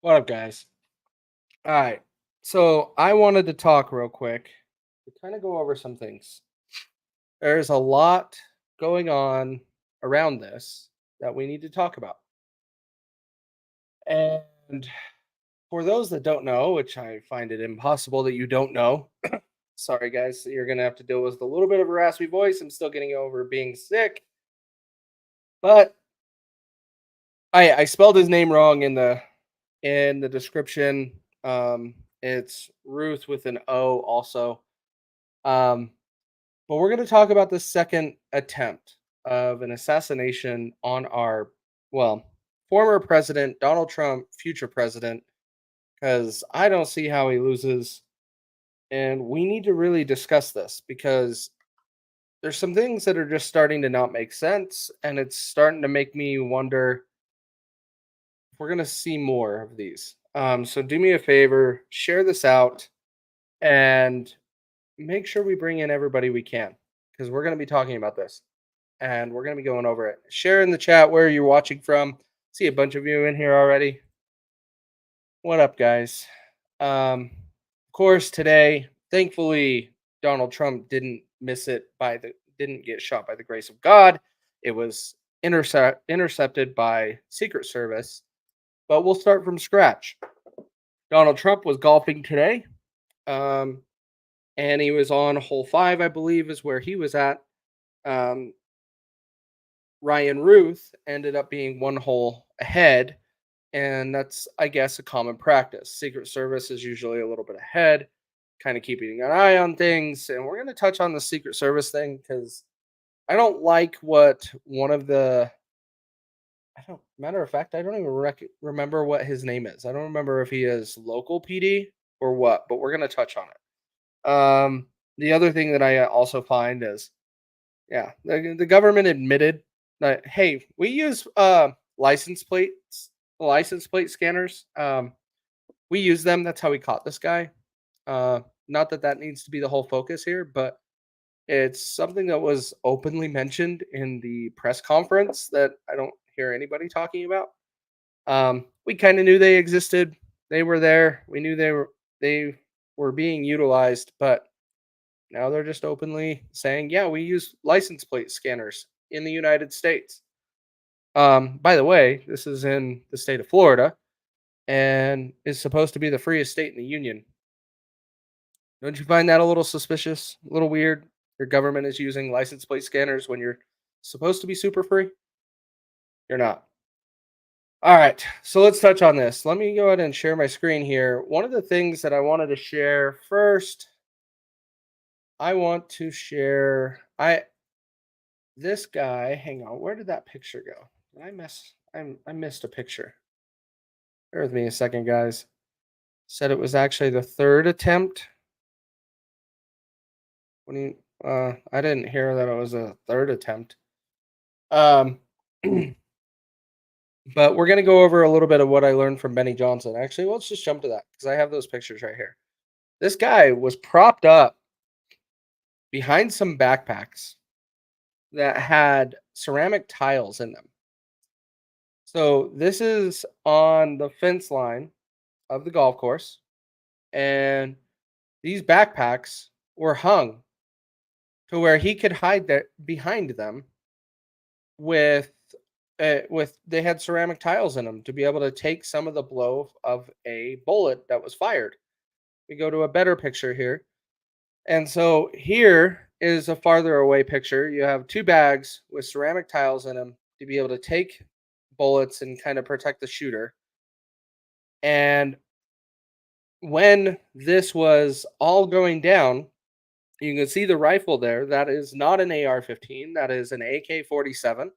What up, guys? All right. So I wanted to talk real quick to kind of go over some things. There's a lot going on around this that we need to talk about. And for those that don't know, which I find it impossible that you don't know, sorry, guys, you're going to have to deal with a little bit of a raspy voice. I'm still getting over being sick, but I spelled his name wrong in the description. It's Ruth with an O also. Um, But we're going to talk about the second attempt of an assassination on well, former president, Donald Trump, future president, because I don't see how he loses. And we need to really discuss this because there's some things that are just starting to not make sense. And it's starting to make me wonder if we're going to see more of these. So do me a favor, share this out, and make sure we bring in everybody we can because we're going to be talking about this. And we're going to be going over it. Share in the chat where you're watching from. See a bunch of you in here already. What up, guys? Of course, today, thankfully, Donald Trump didn't get shot by the grace of God. It was intercepted by Secret Service. But we'll start from scratch. Donald Trump was golfing today, um, and he was on hole 5, I believe, is where he was at. Um, Ryan Ruth ended up being one hole ahead, and that's, I guess, a common practice. Secret Service is usually a little bit ahead, kind of keeping an eye on things. And we're going to touch on the Secret Service thing because I don't like what one of the. I don't. Matter of fact, I don't even remember what his name is. I don't remember if he is local PD or what, but we're going to touch on it. The other thing that I also find is the government admitted that, hey, we use license plate scanners. We use them. That's how we caught this guy. Not that that needs to be the whole focus here, but it's something that was openly mentioned in the press conference that I don't hear anybody talking about. We kind of knew they existed. They were there. We knew they were being utilized, but now they're just openly saying, yeah, we use license plate scanners in the United States. By the way, this is in the state of Florida and is supposed to be the freest state in the union. Don't you find that a little suspicious, a little weird? Your government is using license plate scanners when you're supposed to be super free? You're not. All right, so let's touch on this. Let me go ahead and share my screen here. One of the things that I wanted to share first, I want to share this guy. Hang on, where did that picture go? Did I miss? I missed a picture. Bear with me a second, guys. Said it was actually the third attempt. I didn't hear that it was a third attempt. Um, but we're gonna go over a little bit of what I learned from Benny Johnson. Actually, let's just jump to that because I have those pictures right here. This guy was propped up behind some backpacks that had ceramic tiles in them. So this is on the fence line of the golf course, and these backpacks were hung to where he could hide that behind them with they had ceramic tiles in them to be able to take some of the blow of a bullet that was fired. We go to a better picture here. And so here is a farther away picture. You have two bags with ceramic tiles in them to be able to take bullets and kind of protect the shooter. And when this was all going down, you can see the rifle there. That is not an AR-15. That is an AK-47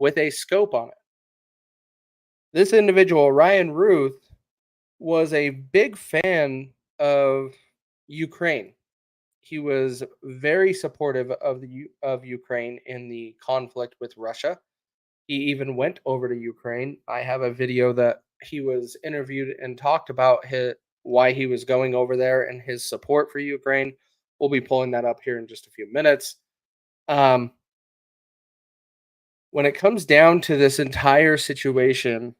with a scope on it. This individual, Ryan Ruth, was a big fan of Ukraine. He was very supportive of Ukraine in the conflict with Russia. He even went over to Ukraine. I have a video that he was interviewed and talked about why he was going over there and his support for Ukraine. We'll be pulling that up here in just a few minutes. Um, when it comes down to this entire situation,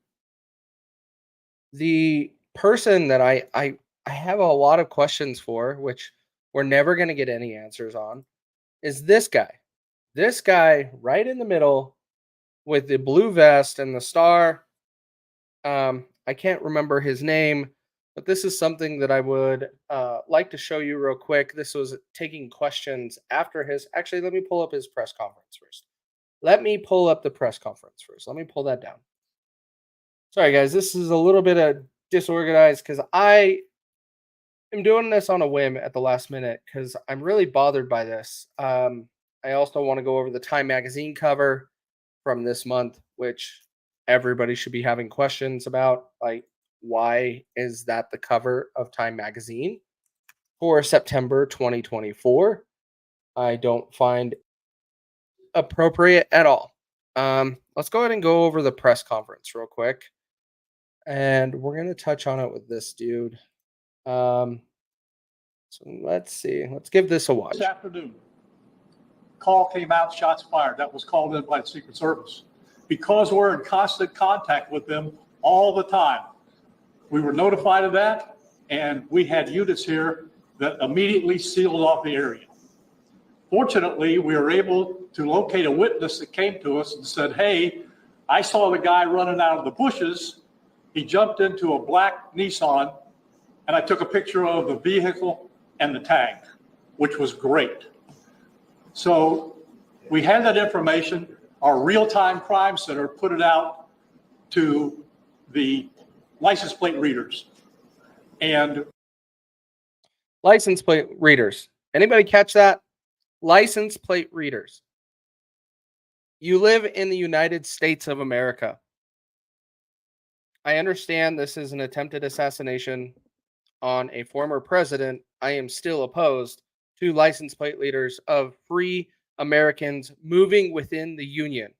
The person that I have a lot of questions for, which we're never going to get any answers on, is this guy. This guy right in the middle with the blue vest and the star. I can't remember his name, but this is something that I would like to show you real quick. This was taking questions after his. Actually, let me pull up his press conference first. Let me pull up the press conference first. Let me pull that down. Sorry, guys. This is a little bit of disorganized because I am doing this on a whim at the last minute because I'm really bothered by this. I also want to go over the Time Magazine cover from this month, which everybody should be having questions about. Like, why is that the cover of Time Magazine for September 2024? I don't find appropriate at all. Let's go ahead and go over the press conference real quick. And we're going to touch on it with this dude. So let's see. Let's give this a watch. This afternoon, call came out, shots fired. That was called in by the Secret Service. Because we're in constant contact with them all the time, we were notified of that, and we had units here that immediately sealed off the area. Fortunately, we were able to locate a witness that came to us and said, hey, I saw the guy running out of the bushes. He jumped into a black Nissan, and I took a picture of the vehicle and the tag, which was great. So we had that information. Our real-time crime center put it out to the license plate readers. And license plate readers. Anybody catch that? License plate readers. You live in the United States of America. I understand this is an attempted assassination on a former president. I am still opposed to license plate readers of free Americans moving within the union.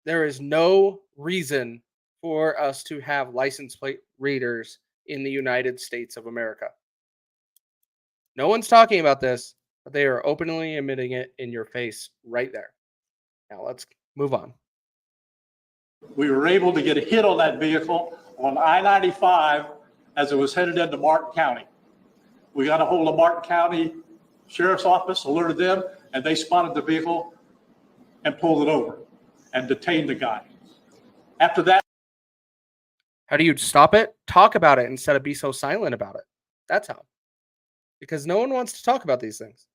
There is no reason for us to have license plate readers in the United States of America. No one's talking about this, but they are openly admitting it in your face right there. Now let's move on. We were able to get a hit on that vehicle on I-95 as it was headed into Martin County. We got a hold of Martin County Sheriff's Office, alerted them, and they spotted the vehicle and pulled it over and detained the guy. After that, how do you stop it? Talk about it instead of be so silent about it. That's how. Because no one wants to talk about these things.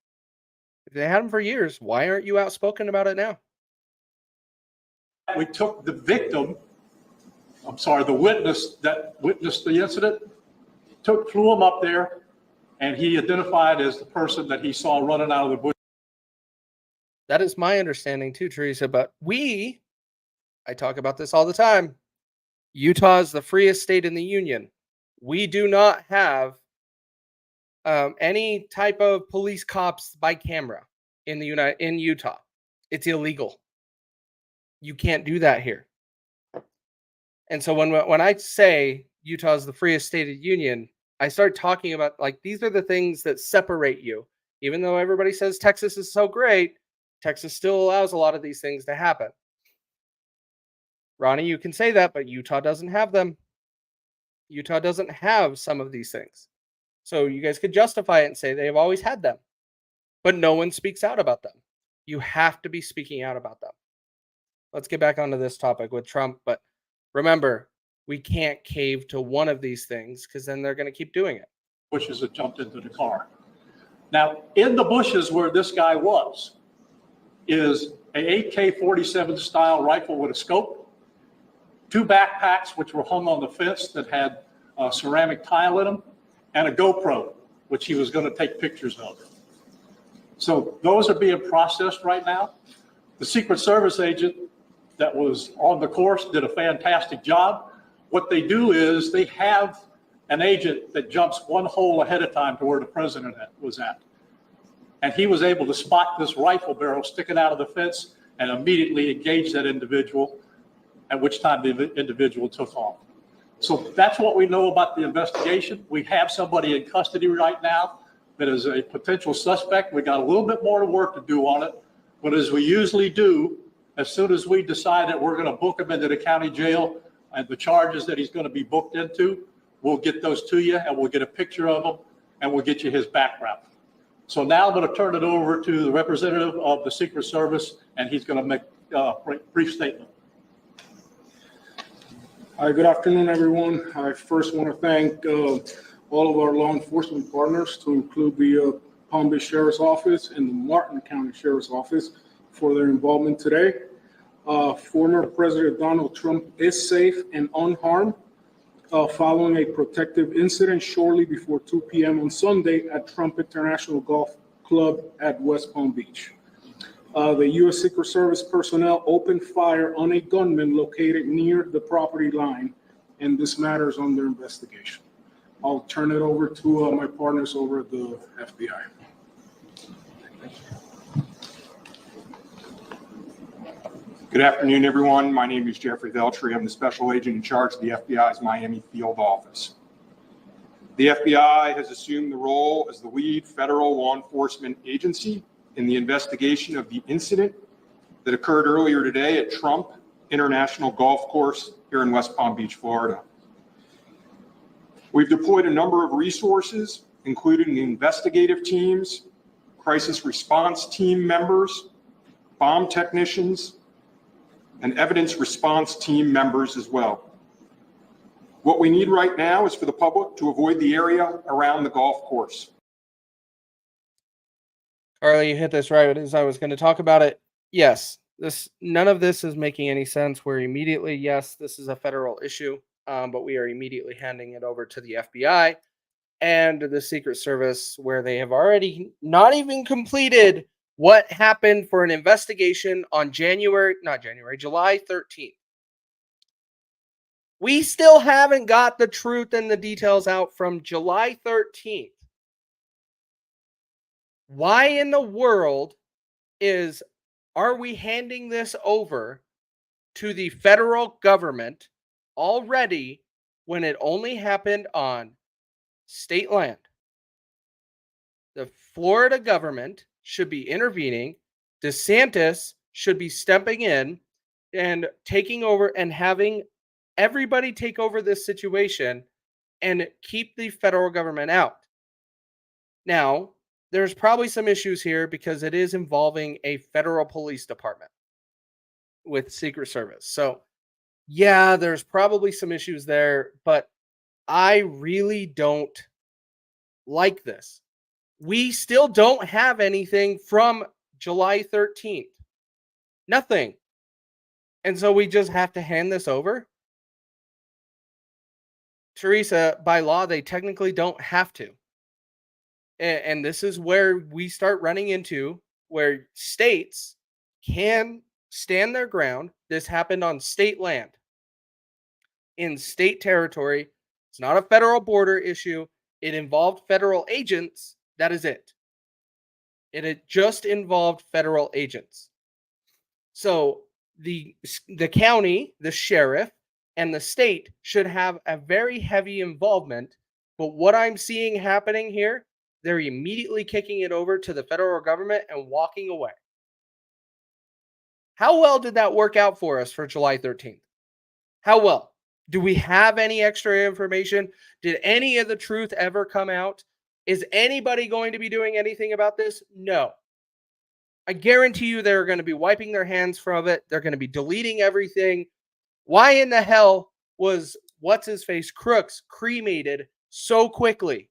If they had them for years, why aren't you outspoken about it now? we took the victim, the witness that witnessed the incident, flew him up there, and he identified as the person that he saw running out of the bush. That is my understanding too, Teresa. But I talk about this all the time. Utah is the freest state in the union. We do not have any type of police cops by camera in Utah. It's illegal. You can't do that here. And so when I say Utah is the freest state of the union, I start talking about, like, these are the things that separate you. Even though everybody says Texas is so great, Texas still allows a lot of these things to happen. Ronnie, you can say that, but Utah doesn't have them. Utah doesn't have some of these things. So you guys could justify it and say they've always had them, but no one speaks out about them. You have to be speaking out about them. Let's get back onto this topic with Trump. But remember, we can't cave to one of these things because then they're going to keep doing it. Bushes that jumped into the car. Now, in the bushes where this guy was is a AK-47 style rifle with a scope, 2 backpacks which were hung on the fence that had ceramic tile in them, and a GoPro, which he was going to take pictures of. So those are being processed right now. The Secret Service agent that was on the course did a fantastic job. What they do is they have an agent that jumps one hole ahead of time to where the president was at. And he was able to spot this rifle barrel sticking out of the fence and immediately engage that individual, at which time the individual took off. So that's what we know about the investigation. We have somebody in custody right now that is a potential suspect. We got a little bit more work to do on it, but as we usually do, as soon as we decide that we're going to book him into the county jail and the charges that he's going to be booked into. We'll get those to you, and we'll get a picture of him, and we'll get you his background. So now I'm going to turn it over to the representative of the Secret Service, and he's going to make a brief statement. Hi, good afternoon, everyone. I first want to thank all of our law enforcement partners, to include the Palm Beach Sheriff's Office and the Martin County Sheriff's Office, for their involvement today. Former President Donald Trump is safe and unharmed following a protective incident shortly before 2 p.m. on Sunday at Trump International Golf Club at West Palm Beach. The U.S. Secret Service personnel opened fire on a gunman located near the property line, and this matter is under investigation. I'll turn it over to my partners over at the FBI. Good afternoon, everyone. My name is Jeffrey Veltri. I'm the special agent in charge of the FBI's Miami field office. The FBI has assumed the role as the lead federal law enforcement agency in the investigation of the incident that occurred earlier today at Trump International Golf Course here in West Palm Beach, Florida. We've deployed a number of resources, including the investigative teams, crisis response team members, bomb technicians, and evidence response team members as well. What we need right now is for the public to avoid the area around the golf course. Carly, you hit this right as I was going to talk about it. Yes, none of this is making any sense. We're immediately, yes, this is a federal issue, but we are immediately handing it over to the FBI and the Secret Service, where they have already not even completed what happened for an investigation on July 13th. We still haven't got the truth and the details out from July 13th. Why in the world are we handing this over to the federal government already when it only happened on state land? The Florida government should be intervening. DeSantis should be stepping in and taking over and having everybody take over this situation and keep the federal government out. Now, there's probably some issues here because it is involving a federal police department with Secret Service. So, yeah, there's probably some issues there, but I really don't like this. We still don't have anything from July 13th. Nothing. And so we just have to hand this over? Teresa, by law, they technically don't have to. And this is where we start running into where states can stand their ground. This happened on state land, in state territory. It's not a federal border issue. It involved federal agents. That is it. It just involved federal agents. So the county, the sheriff, and the state should have a very heavy involvement. But what I'm seeing happening here, they're immediately kicking it over to the federal government and walking away. How well did that work out for us for July 13th? How well? Do we have any extra information? Did any of the truth ever come out? Is anybody going to be doing anything about this? No. I guarantee you they're going to be wiping their hands from it. They're going to be deleting everything. Why in the hell was what's-his-face Crooks cremated so quickly?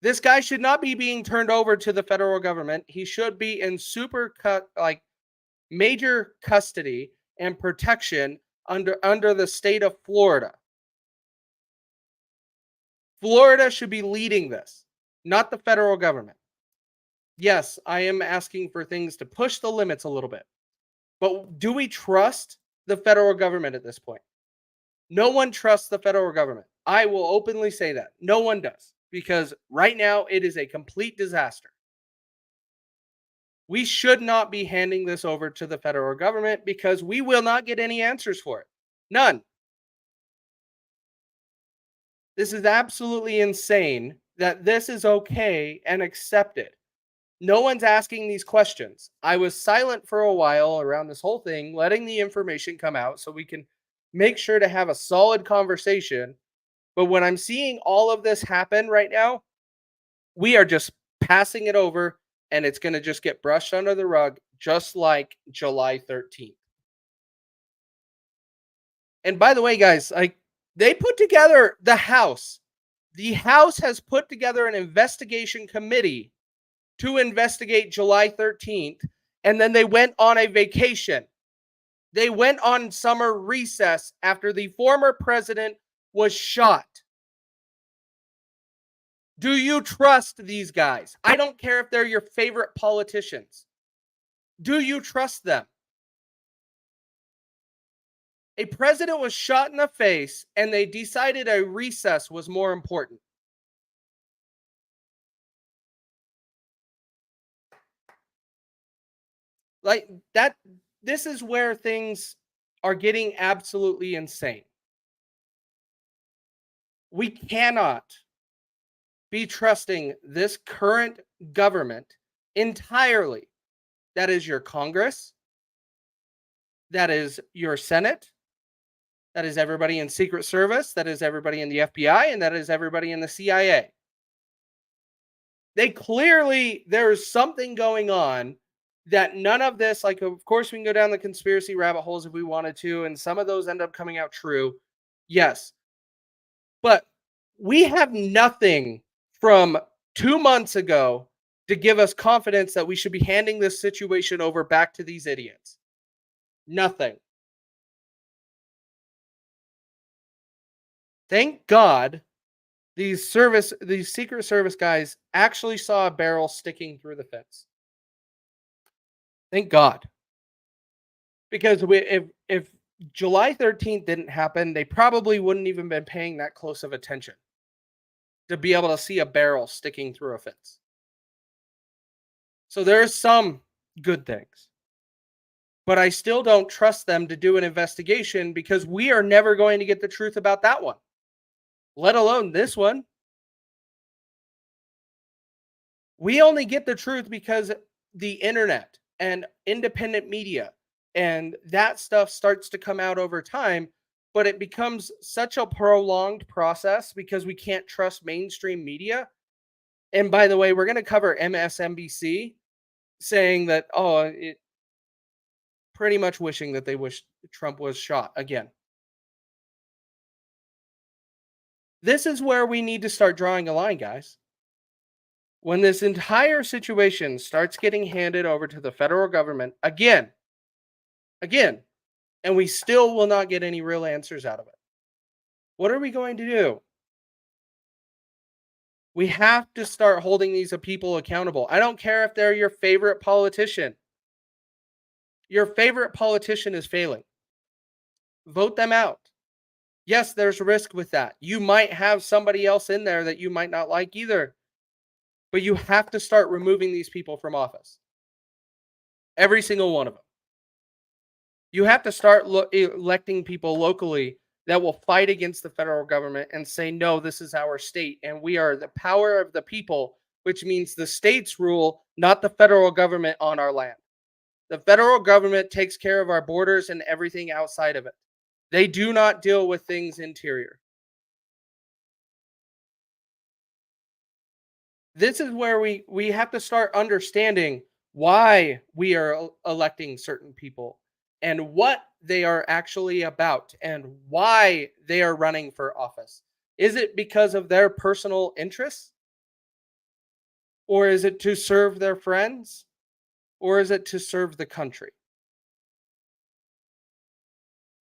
This guy should not be being turned over to the federal government. He should be in major custody and protection under the state of Florida. Florida should be leading this, not the federal government. Yes, I am asking for things to push the limits a little bit. But do we trust the federal government at this point? No one trusts the federal government. I will openly say that. No one does. Because right now it is a complete disaster. We should not be handing this over to the federal government because we will not get any answers for it. None. This is absolutely insane that this is okay and accepted. No one's asking these questions. I was silent for a while around this whole thing, letting the information come out so we can make sure to have a solid conversation. But when I'm seeing all of this happen right now, we are just passing it over and it's going to just get brushed under the rug, just like July 13th. And by the way, guys, like they put together the House has put together an investigation committee to investigate July 13th, and then they went on a vacation. They went on summer recess after the former president was shot. Do you trust these guys? I don't care if they're your favorite politicians. Do you trust them? A president was shot in the face, and they decided a recess was more important. Like that, this is where things are getting absolutely insane. We cannot be trusting this current government entirely. That is your Congress, that is your Senate, that is everybody in Secret Service, that is everybody in the FBI, and that is everybody in the CIA. They clearly, there is something going on that none of this, like, of course, we can go down the conspiracy rabbit holes if we wanted to, and some of those end up coming out true. Yes. But we have nothing from 2 months ago to give us confidence that we should be handing this situation over back to these idiots. Nothing. Thank God these Secret Service guys actually saw a barrel sticking through the fence. Thank God. Because if July 13th didn't happen, they probably wouldn't even been paying that close of attention to be able to see a barrel sticking through a fence. So there's some good things. But I still don't trust them to do an investigation because we are never going to get the truth about that one, let alone this one. We only get the truth because the internet and independent media and that stuff starts to come out over time, but it becomes such a prolonged process because we can't trust mainstream media. And by the way, we're going to cover MSNBC saying that, pretty much wishing that they wish Trump was shot again. This is where we need to start drawing a line, guys. When this entire situation starts getting handed over to the federal government again, and we still will not get any real answers out of it, what are we going to do? We have to start holding these people accountable. I don't care if they're your favorite politician. Your favorite politician is failing. Vote them out. Yes, there's risk with that. You might have somebody else in there that you might not like either. But you have to start removing these people from office. Every single one of them. You have to start electing people locally that will fight against the federal government and say, no, this is our state. And we are the power of the people, which means the states rule, not the federal government on our land. The federal government takes care of our borders and everything outside of it. They do not deal with things interior. This is where we have to start understanding why we are electing certain people and what they are actually about and why they are running for office. Is it because of their personal interests? Or is it to serve their friends? Or is it to serve the country?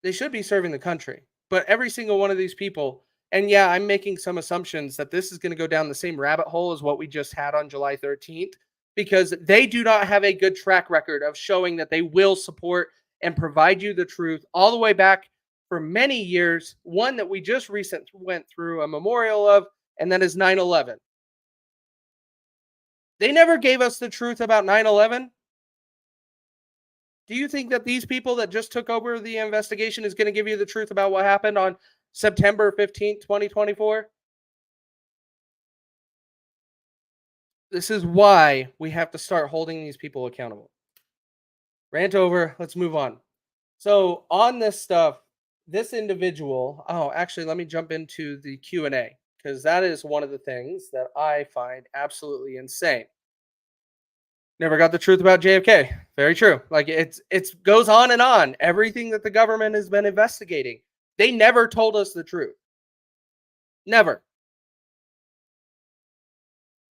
They should be serving the country. But every single one of these people, and yeah, I'm making some assumptions that this is going to go down the same rabbit hole as what we just had on July 13th, because they do not have a good track record of showing that they will support and provide you the truth all the way back for many years. One that we just recently went through a memorial of, and that is 9/11. They never gave us the truth about 9/11. Do you think that these people that just took over the investigation is going to give you the truth about what happened on September 15th, 2024? This is why we have to start holding these people accountable. Rant over. Let's move on. So on this stuff, this individual. Oh, actually, let me jump into the Q&A because that is one of the things that I find absolutely insane. Never got the truth about JFK. Very true. Like it's goes on and on. Everything that the government has been investigating, they never told us the truth. Never.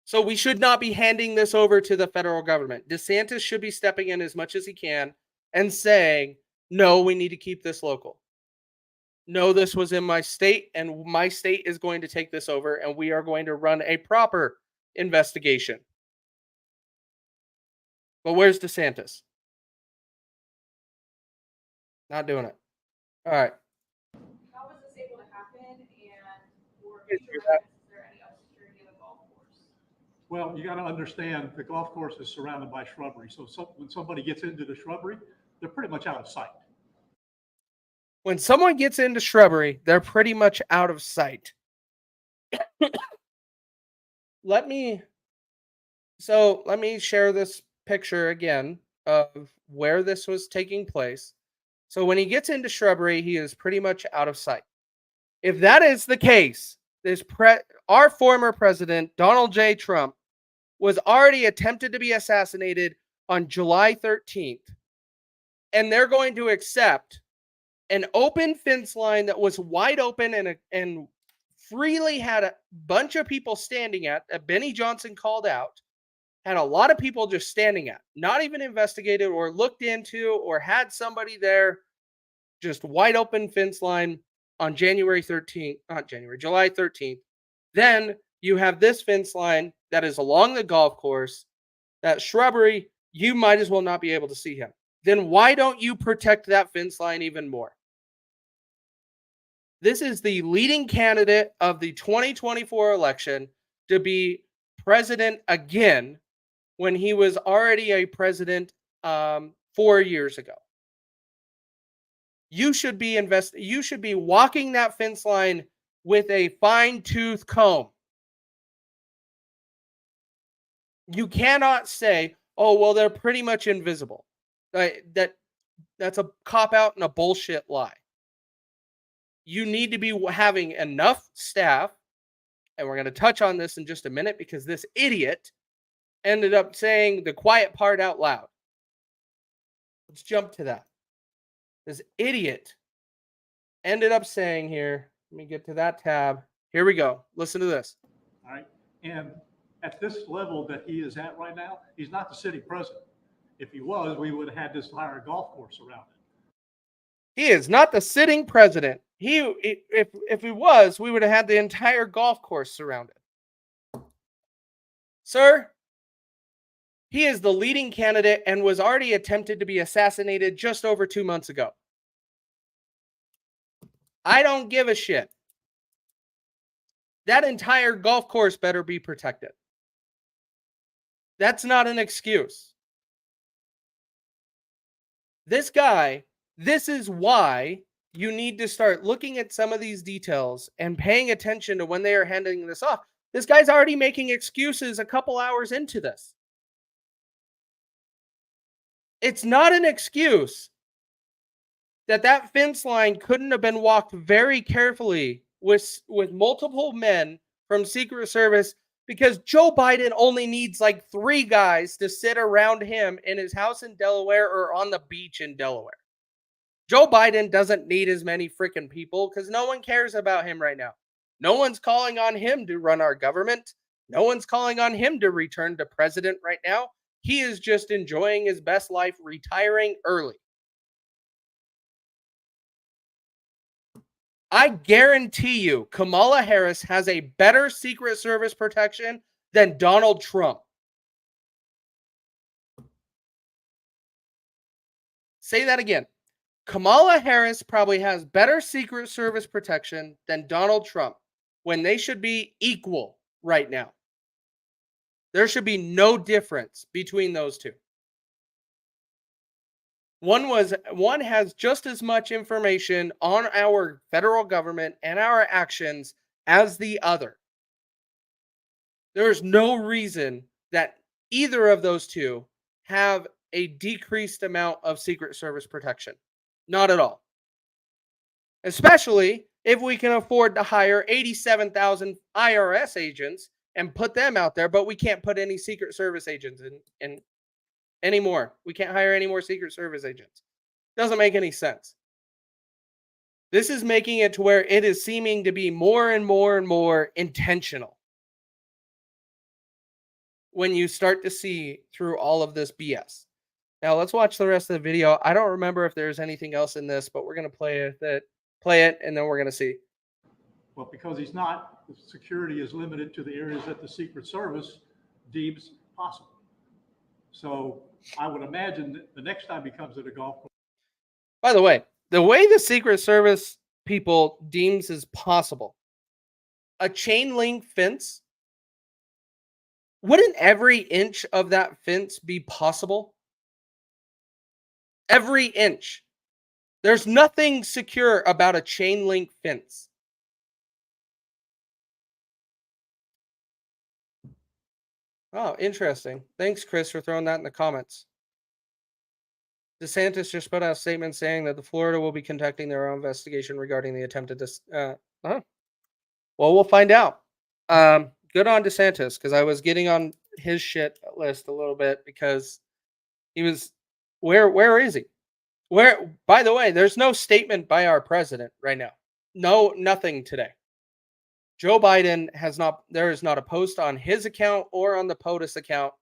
So we should not be handing this over to the federal government. DeSantis should be stepping in as much as he can and saying, no, we need to keep this local. No, this was in my state, and my state is going to take this over, and we are going to run a proper investigation. But where's DeSantis? Not doing it. All right. How was this able to happen, and for Yes, future you're reference, is there any obscurity of the golf course? Well, you got to understand, the golf course is surrounded by shrubbery. So when somebody gets into the shrubbery, they're pretty much out of sight. When someone gets into shrubbery, they're pretty much out of sight. Let me share this picture again of where this was taking place. So when he gets into shrubbery, he is pretty much out of sight. If that is the case, our former president, Donald J. Trump, was already attempted to be assassinated on July 13th. And they're going to accept an open fence line that was wide open and freely had a bunch of people standing at, that Benny Johnson called out, had a lot of people just standing at, not even investigated or looked into or had somebody there, just wide open fence line on July 13th. Then you have this fence line that is along the golf course, that shrubbery, you might as well not be able to see him. Then why don't you protect that fence line even more? This is the leading candidate of the 2024 election to be president again when he was already a president 4 years ago. You should be walking that fence line with a fine-tooth comb. You cannot say, "Oh, well, they're pretty much invisible." That's a cop-out and a bullshit lie. You need to be having enough staff, and we're going to touch on this in just a minute because this idiot ended up saying the quiet part out loud. Let's jump to that. This idiot ended up saying here, let me get to that tab. Here we go. Listen to this. All right. And at this level that he is at right now, he's not the city president. If he was, we would have had this entire golf course surrounded. He is not the sitting president. If he was, we would have had the entire golf course surrounded. Sir, he is the leading candidate and was already attempted to be assassinated just over 2 months ago. I don't give a shit. That entire golf course better be protected. That's not an excuse. This guy, this is why you need to start looking at some of these details and paying attention to when they are handing this off. This guy's already making excuses a couple hours into this. It's not an excuse that fence line couldn't have been walked very carefully with multiple men from Secret Service, because Joe Biden only needs like 3 guys to sit around him in his house in Delaware or on the beach in Delaware. Joe Biden doesn't need as many freaking people because no one cares about him right now. No one's calling on him to run our government. No one's calling on him to return to president right now. He is just enjoying his best life, retiring early. I guarantee you Kamala Harris has a better Secret Service protection than Donald Trump. Say that again. Kamala Harris probably has better Secret Service protection than Donald Trump, when they should be equal right now. There should be no difference between those two. One has just as much information on our federal government and our actions as the other. There is no reason that either of those two have a decreased amount of Secret Service protection. Not at all. Especially if we can afford to hire 87,000 IRS agents and put them out there, but we can't put any Secret Service agents in anymore. We can't hire any more Secret Service agents. Doesn't make any sense. This is making it to where it is seeming to be more and more and more intentional. When you start to see through all of this BS. Now let's watch the rest of the video. I don't remember if there's anything else in this, but we're going to play it, and then we're going to see. Well, because he's not, the security is limited to the areas that the Secret Service deems possible. So I would imagine that the next time he comes to the golf course. By the way the Secret Service people deems is possible, a chain link fence, wouldn't every inch of that fence be possible? Every inch. There's nothing secure about a chain link fence. Oh, interesting. Thanks, Chris, for throwing that in the comments. DeSantis just put out a statement saying that the Florida will be conducting their own investigation regarding the attempted Well, we'll find out. Good on DeSantis, because I was getting on his shit list a little bit because he was where is he? Where, by the way, there's no statement by our president right now. No, nothing today. Joe Biden there is not a post on his account or on the POTUS account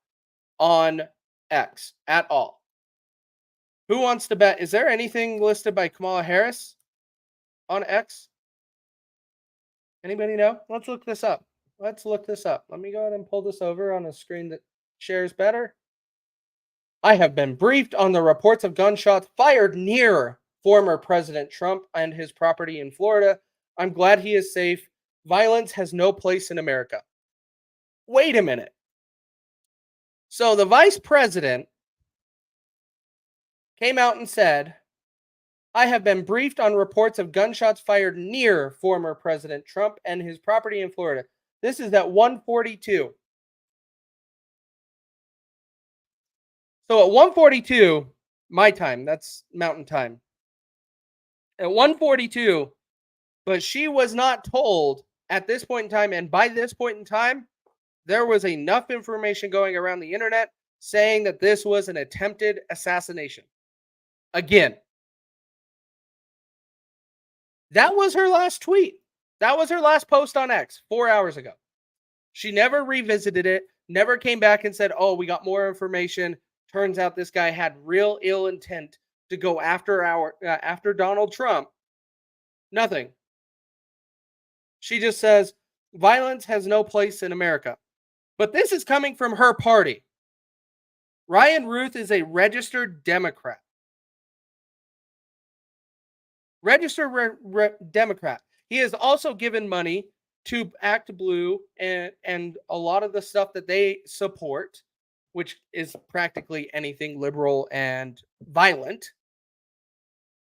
on X at all. Who wants to bet? Is there anything listed by Kamala Harris on X? Anybody know? Let's look this up. Let me go ahead and pull this over on a screen that shares better. I have been briefed on the reports of gunshots fired near former President Trump and his property in Florida. I'm glad he is safe. Violence has no place in America. Wait a minute. So the vice president came out and said, I have been briefed on reports of gunshots fired near former President Trump and his property in Florida. This is at 1:42. So at 1:42, my time, that's Mountain Time. At 1:42, but she was not told at this point in time, and by this point in time, there was enough information going around the internet saying that this was an attempted assassination. Again, that was her last tweet. That was her last post on X 4 hours ago. She never revisited it, never came back and said, oh, we got more information. Turns out this guy had real ill intent to go after Donald Trump. Nothing. She just says, violence has no place in America. But this is coming from her party. Ryan Ruth is a registered Democrat. Democrat. He has also given money to Act Blue and a lot of the stuff that they support, which is practically anything liberal and violent.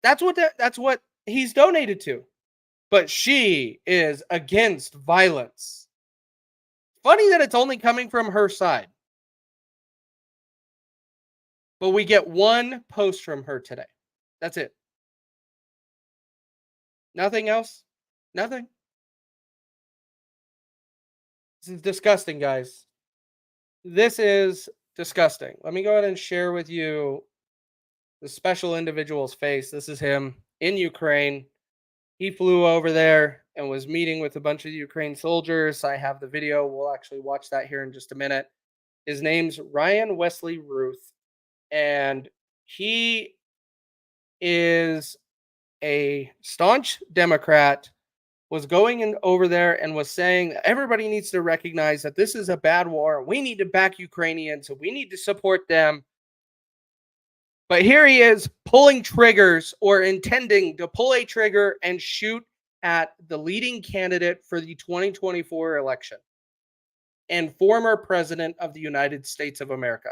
That's what he's donated to. But she is against violence. Funny that it's only coming from her side. But we get one post from her today. That's it. Nothing else? Nothing. This is disgusting, guys. This is disgusting. Let me go ahead and share with you the special individual's face. This is him in Ukraine. He flew over there and was meeting with a bunch of Ukraine soldiers. I have the video. We'll actually watch that here in just a minute. His name's Ryan Wesley Ruth, and he is a staunch Democrat, was going in over there and was saying everybody needs to recognize that this is a bad war. We need to back Ukrainians, so we need to support them. But here he is pulling triggers or intending to pull a trigger and shoot at the leading candidate for the 2024 election and former president of the United States of America.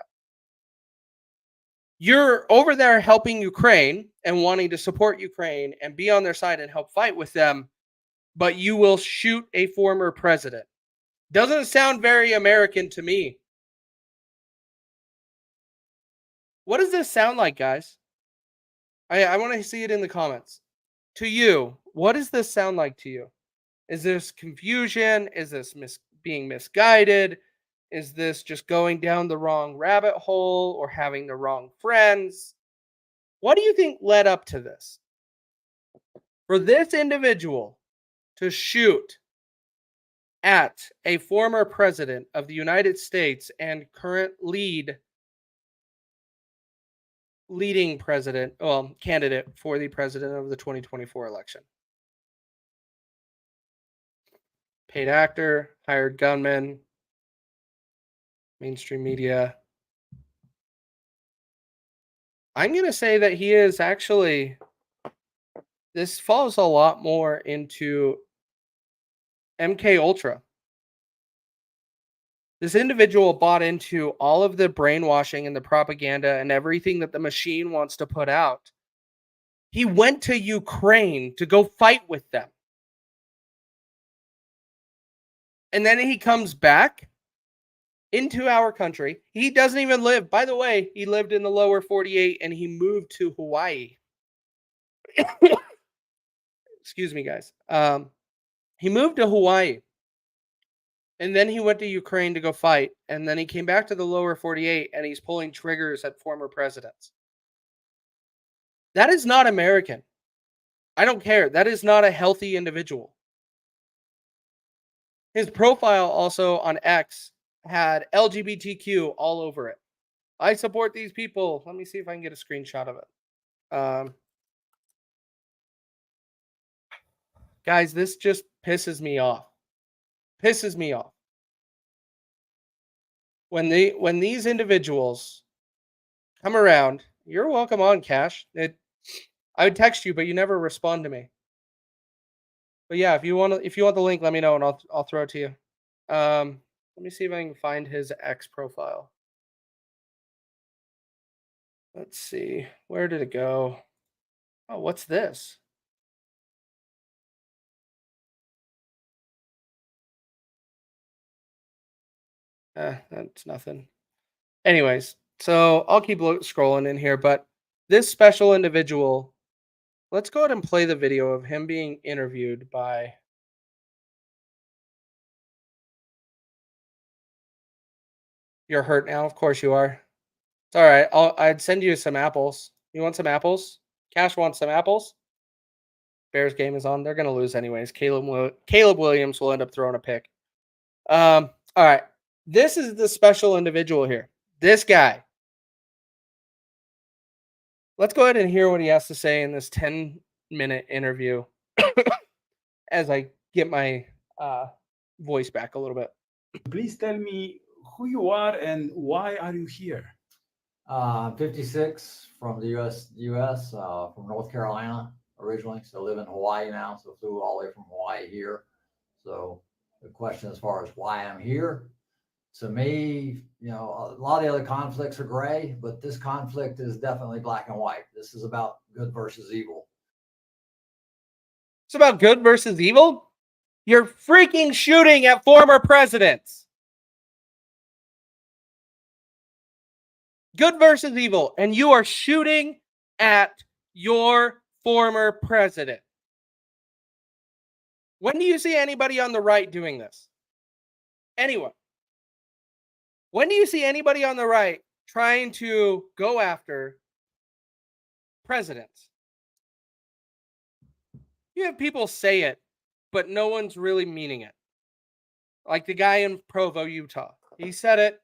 You're over there helping Ukraine and wanting to support Ukraine and be on their side and help fight with them, but you will shoot a former president. Doesn't sound very American to me. What does this sound like, guys? I want to see it in the comments. To you, what does this sound like to you? Is this confusion? Is this being misguided? Is this just going down the wrong rabbit hole or having the wrong friends? What do you think led up to this? For this individual to shoot at a former president of the United States and current leading president, well, candidate for the president of the 2024 election. Paid actor, hired gunman, mainstream media. I'm going to say that he is actually, this falls a lot more into MK Ultra. This individual bought into all of the brainwashing and the propaganda and everything that the machine wants to put out. He went to Ukraine to go fight with them. And then he comes back into our country. He doesn't even live. By the way, he lived in the lower 48 and he moved to Hawaii. Excuse me, guys. He moved to Hawaii. And then he went to Ukraine to go fight. And then he came back to the lower 48 and he's pulling triggers at former presidents. That is not American. I don't care. That is not a healthy individual. His profile also on X had LGBTQ all over it. I support these people. Let me see if I can get a screenshot of it. Guys, this just pisses me off. Pisses me off. When these individuals come around, you're welcome on, Cash. I would text you, but you never respond to me. But yeah, if you want the link, let me know and I'll throw it to you. Let me see if I can find his X profile. Let's see. Where did it go? Oh, what's this? That's nothing. Anyways, so I'll keep scrolling in here, but this special individual, let's go ahead and play the video of him being interviewed by. You're hurt now? Of course you are. It's all right. I'd send you some apples. You want some apples? Cash wants some apples. Bears game is on. They're going to lose anyways. Caleb Williams will end up throwing a pick. All right. This is the special individual here. This guy. Let's go ahead and hear what he has to say in this 10-minute interview as I get my voice back a little bit. Please tell me who you are and why are you here? 56 from the U.S. From North Carolina originally, so live in Hawaii now. So flew all the way from Hawaii here. So the question as far as why I'm here, to me, a lot of the other conflicts are gray, but this conflict is definitely black and white. This is about good versus evil. It's about good versus evil? You're freaking shooting at former presidents. Good versus evil, and you are shooting at your former president. When do you see anybody on the right doing this? Anyone? When do you see anybody on the right trying to go after presidents? You have people say it, but no one's really meaning it. Like the guy in Provo, Utah. He said it.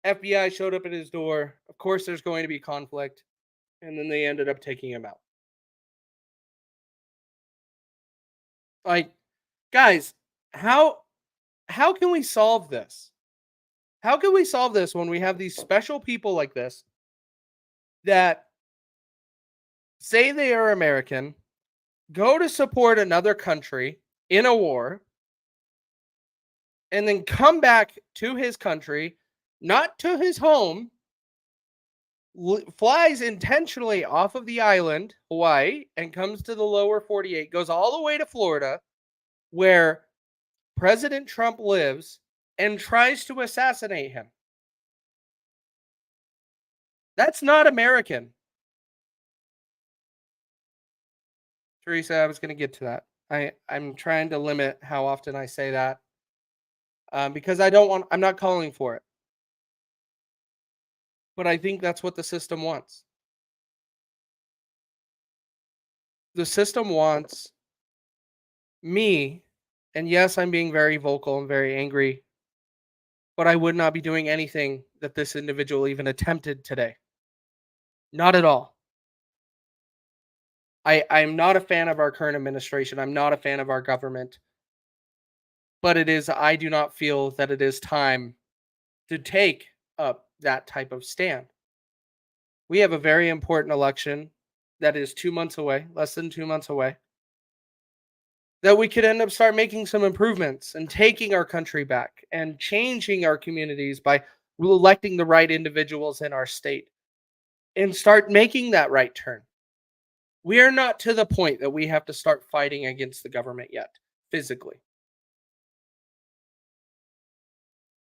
FBI showed up at his door. Of course, there's going to be conflict. And then they ended up taking him out. Like, guys, how can we solve this? How can we solve this when we have these special people like this that say they are American, go to support another country in a war, and then come back to his country, not to his home, flies intentionally off of the island, Hawaii, and comes to the lower 48, goes all the way to Florida, where President Trump lives, and tries to assassinate him. That's not American. Teresa, I was going to get to that. I'm trying to limit how often I say that because I'm not calling for it. But I think that's what the system wants. The system wants me, and yes, I'm being very vocal and very angry, but I would not be doing anything that this individual even attempted today. Not at all. I'm not a fan of our current administration. I'm not a fan of our government. But I do not feel that it is time to take up that type of stand. We have a very important election that is 2 months away, less than 2 months away, that we could end up start making some improvements and taking our country back and changing our communities by electing the right individuals in our state and start making that right turn. We are not to the point that we have to start fighting against the government yet, physically.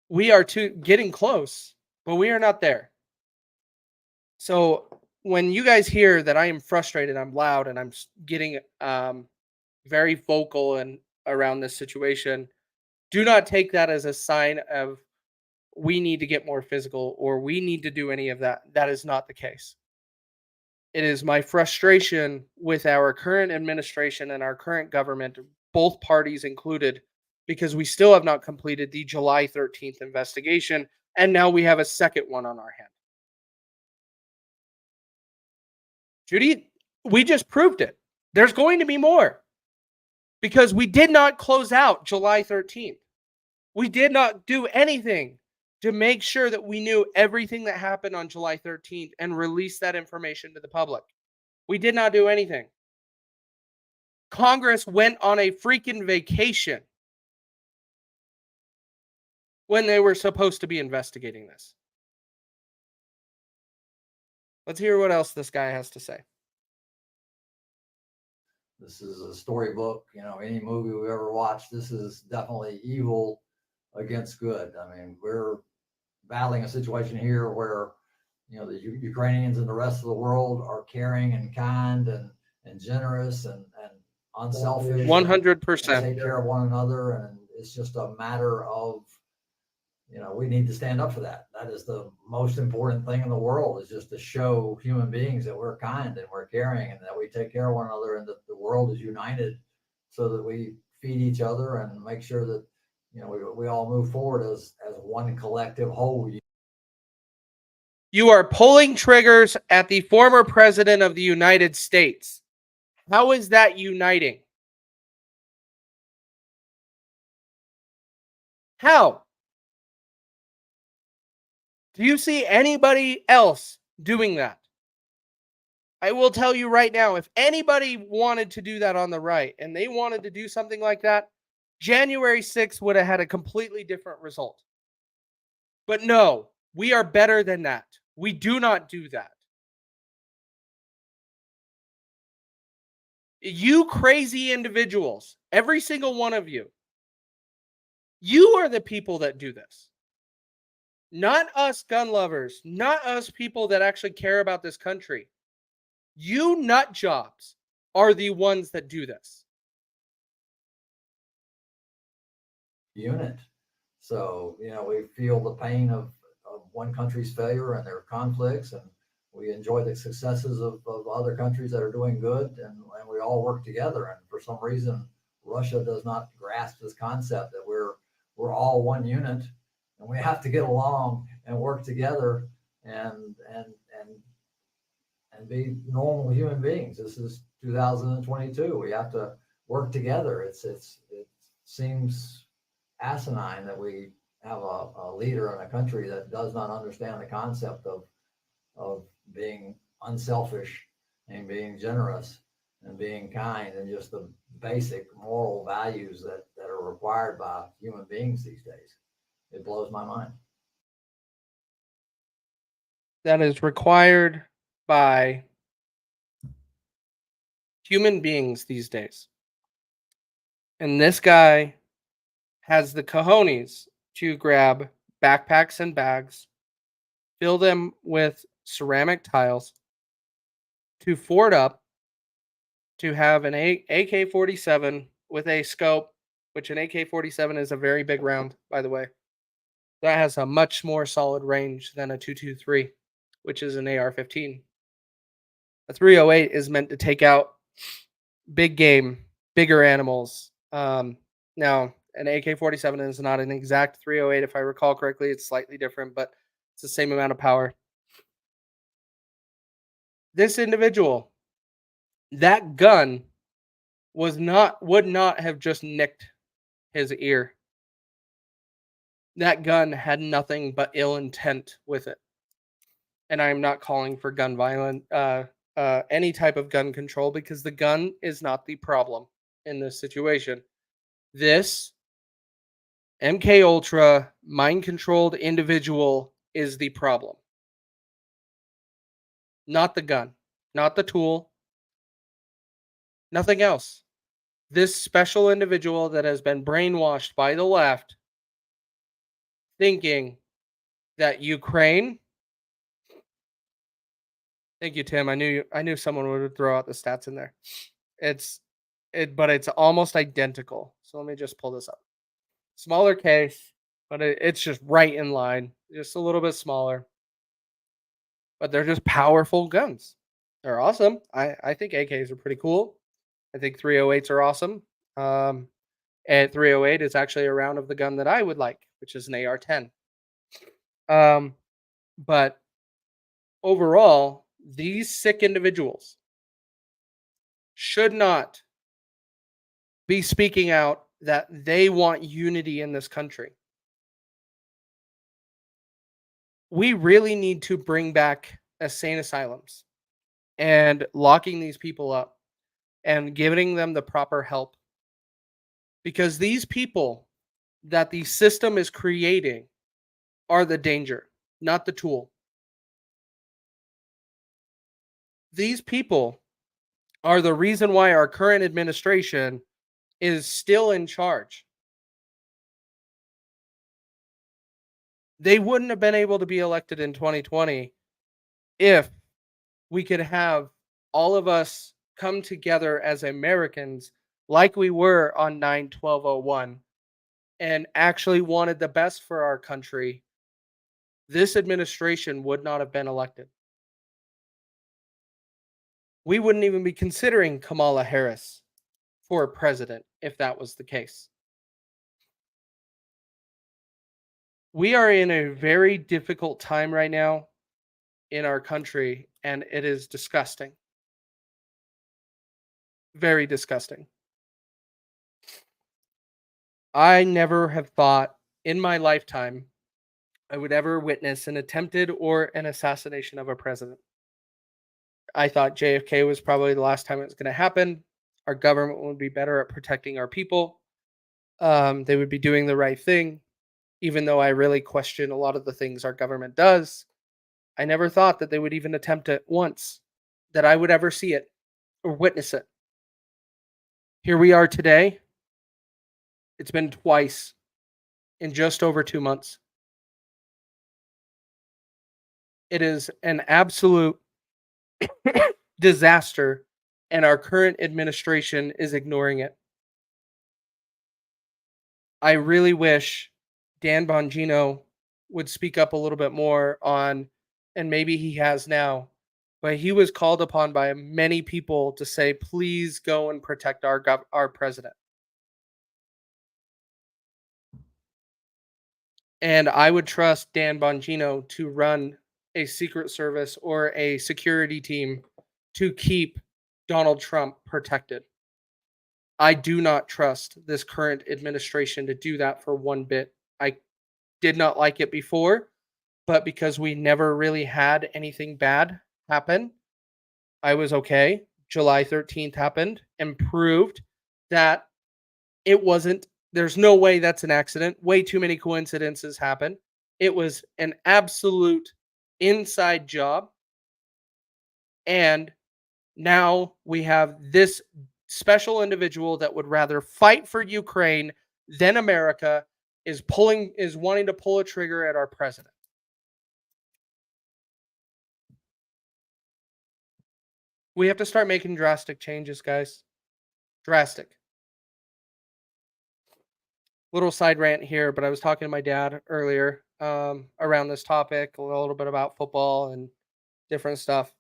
We are getting close, but we are not there. So when you guys hear that I am frustrated, I'm loud, and I'm getting very vocal and around this situation, do not take that as a sign of we need to get more physical or we need to do any of that. That is not the case. It is my frustration with our current administration and our current government, both parties included, because we still have not completed the July 13th investigation, and now we have a second one on our hand. Judy, we just proved it. There's going to be more because we did not close out July 13th. We did not do anything to make sure that we knew everything that happened on July 13th and release that information to the public. We did not do anything. Congress went on a freaking vacation when they were supposed to be investigating this. Let's hear what else this guy has to say. This is a storybook, any movie we ever watched, this is definitely evil against good. I mean, we're battling a situation here where, the Ukrainians and the rest of the world are caring and kind and generous and unselfish. 100%. Take care of one another. And it's just a matter of, we need to stand up for that. That is the most important thing in the world, is just to show human beings that we're kind and we're caring and that we take care of one another and that the world is united so that we feed each other and make sure that, we all move forward as one collective whole. You are pulling triggers at the former president of the United States. How is that uniting? How? Do you see anybody else doing that? I will tell you right now, if anybody wanted to do that on the right and they wanted to do something like that, January 6th would have had a completely different result. But no, we are better than that. We do not do that. You crazy individuals, every single one of you, you are the people that do this. Not us gun lovers, not us people that actually care about this country. You nut jobs are the ones that do this. Unit. So, we feel the pain of one country's failure and their conflicts, and we enjoy the successes of other countries that are doing good, and we all work together. And for some reason, Russia does not grasp this concept that we're all one unit, and we have to get along and work together and be normal human beings. This is 2022. We have to work together. It seems asinine that we have a leader in a country that does not understand the concept of being unselfish and being generous and being kind and just the basic moral values that are required by human beings these days. It blows my mind. That is required by human beings these days. And this guy has the cojones to grab backpacks and bags, fill them with ceramic tiles, to ford up, to have an AK-47 with a scope, which an AK-47 is a very big round, by the way. That has a much more solid range than a 223, which is an AR-15. A 308 is meant to take out big game, bigger animals. Now, an AK-47 is not an exact 308, if I recall correctly. It's slightly different, but it's the same amount of power. This individual, that gun would not have just nicked his ear. That gun had nothing but ill intent with it. And I'm not calling for gun violence, any type of gun control, because the gun is not the problem in this situation. This MK Ultra mind controlled individual is the problem. Not the gun, not the tool, nothing else. This special individual that has been brainwashed by the left, thinking that Ukraine. Thank you, Tim. I knew someone would throw out the stats in there. But it's almost identical. So let me just pull this up. Smaller case, but it's just right in line, just a little bit smaller. But they're just powerful guns. They're awesome. I think AKs are pretty cool. I think 308s are awesome. And 308 is actually a round of the gun that I would like, which is an AR-10. But overall, these sick individuals should not be speaking out that they want unity in this country. We really need to bring back insane asylums and locking these people up and giving them the proper help. Because these people that the system is creating are the danger, not the tool. These people are the reason why our current administration is still in charge. They wouldn't have been able to be elected in 2020 if we could have all of us come together as Americans like we were on 9/12/01 and actually wanted the best for our country. This administration would not have been elected. We wouldn't even be considering Kamala Harris for president if that was the case. We are in a very difficult time right now in our country, and it is disgusting. Very disgusting. I never have thought in my lifetime I would ever witness an attempted or an assassination of a president. I thought JFK was probably the last time it was going to happen. Our government would be better at protecting our people. They would be doing the right thing, even though I really question a lot of the things our government does. I never thought that they would even attempt it once, that I would ever see it or witness it. Here we are today. It's been twice in just over 2 months. It is an absolute disaster, and our current administration is ignoring it. I really wish Dan Bongino would speak up a little bit more on, and maybe he has now, but he was called upon by many people to say, please go and protect our president. And I would trust Dan Bongino to run a Secret Service or a security team to keep Donald Trump protected. I do not trust this current administration to do that for one bit. I did not like it before, but because we never really had anything bad happen, I was okay. July 13th happened and proved that it wasn't, there's no way that's an accident. Way too many coincidences happen. It was an absolute inside job. And now we have this special individual that would rather fight for Ukraine than America is wanting to pull a trigger at our president. We have to start making drastic changes, guys. Drastic. Little side rant here, but I was talking to my dad earlier around this topic, a little bit about football and different stuff.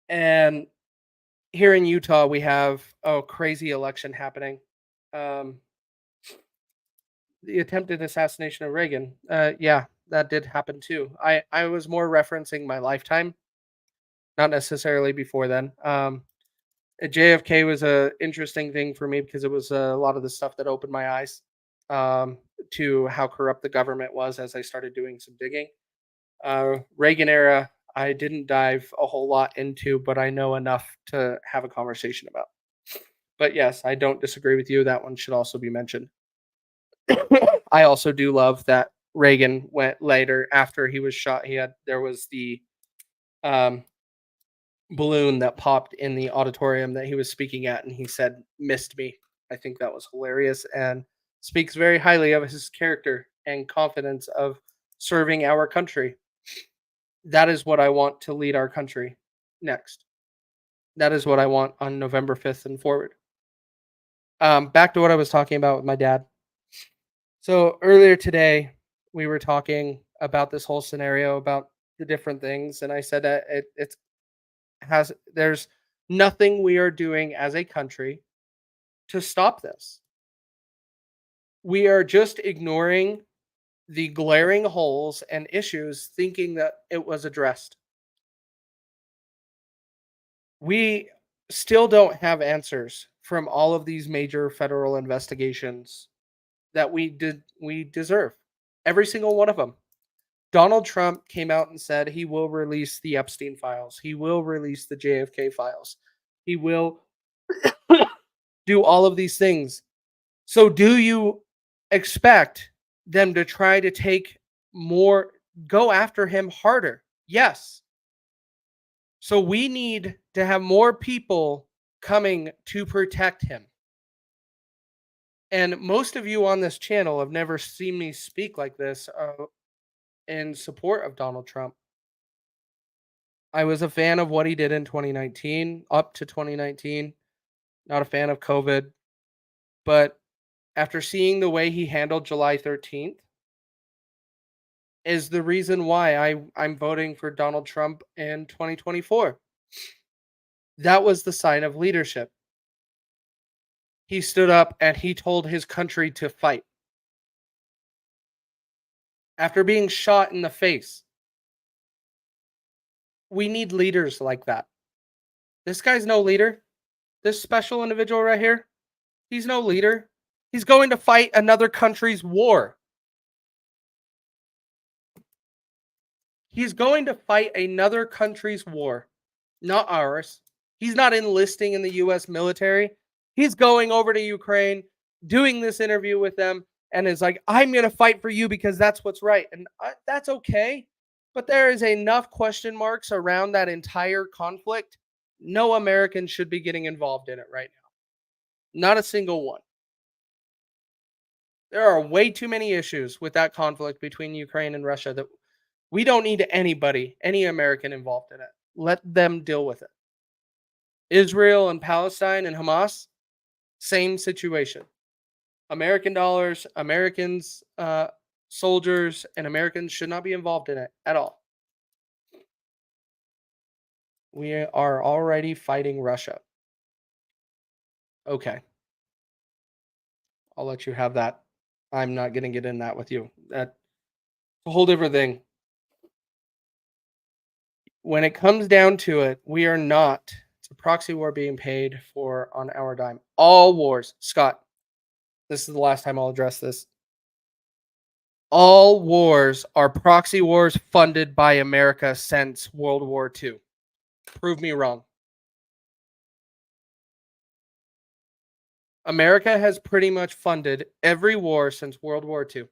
And here in Utah, we have a crazy election happening. Um, the attempted assassination of Reagan. Yeah, that did happen too. I was more referencing my lifetime, not necessarily before then. JFK was a interesting thing for me because it was a lot of the stuff that opened my eyes um, to how corrupt the government was as I started doing some digging. Reagan era, I didn't dive a whole lot into, but I know enough to have a conversation about. But yes, I don't disagree with you. That one should also be mentioned. I also do love that Reagan went later after he was shot. There was the um, balloon that popped in the auditorium that he was speaking at, and he said, "Missed me." I think that was hilarious and speaks very highly of his character and confidence of serving our country. That is what I want to lead our country next. That is what I want on November 5th and forward. Back to what I was talking about with my dad. So earlier today, we were talking about this whole scenario about the different things, and I said that there's nothing we are doing as a country to stop this. We are just ignoring the glaring holes and issues, thinking that it was addressed. We still don't have answers from all of these major federal investigations that we deserve. Every single one of them. Donald Trump came out and said he will release the Epstein files. He will release the JFK files. He will do all of these things. So do you expect them to try to go after him harder? Yes. So we need to have more people coming to protect him. And most of you on this channel have never seen me speak like this in support of Donald Trump. I was a fan of what he did in 2019, up to 2019. Not a fan of COVID. But after seeing the way he handled July 13th, is the reason why I'm voting for Donald Trump in 2024. That was the sign of leadership. He stood up and he told his country to fight. After being shot in the face. We need leaders like that. This guy's no leader. This special individual right here, he's no leader. He's going to fight another country's war. He's going to fight another country's war, not ours. He's not enlisting in the U.S. military. He's going over to Ukraine, doing this interview with them, and is like, I'm going to fight for you because that's what's right. And that's okay. But there is enough question marks around that entire conflict. No American should be getting involved in it right now. Not a single one. There are way too many issues with that conflict between Ukraine and Russia that we don't need any American involved in it. Let them deal with it. Israel and Palestine and Hamas, same situation. American dollars, Americans, soldiers, and Americans should not be involved in it at all. We are already fighting Russia. Okay. I'll let you have that. I'm not going to get in that with you. That's a whole different thing. When it comes down to it, we are not. It's a proxy war being paid for on our dime. All wars. Scott, this is the last time I'll address this. All wars are proxy wars funded by America since World War II. Prove me wrong. America has pretty much funded every war since World War II.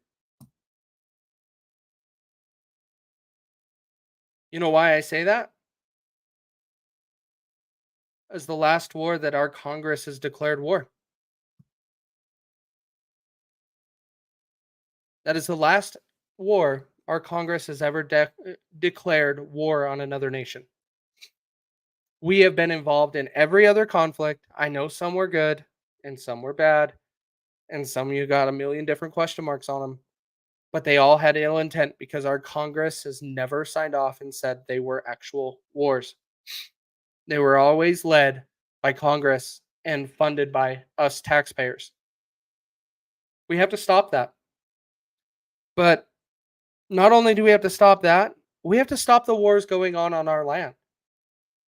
You know why I say that? As the last war that our Congress has declared war. That is the last war our Congress has ever declared war on another nation. We have been involved in every other conflict. I know some were good and some were bad, and some of you got a million different question marks on them, but they all had ill intent because our Congress has never signed off and said they were actual wars. They were always led by Congress and funded by us taxpayers. We have to stop that. But not only do we have to stop that, we have to stop the wars going on our land.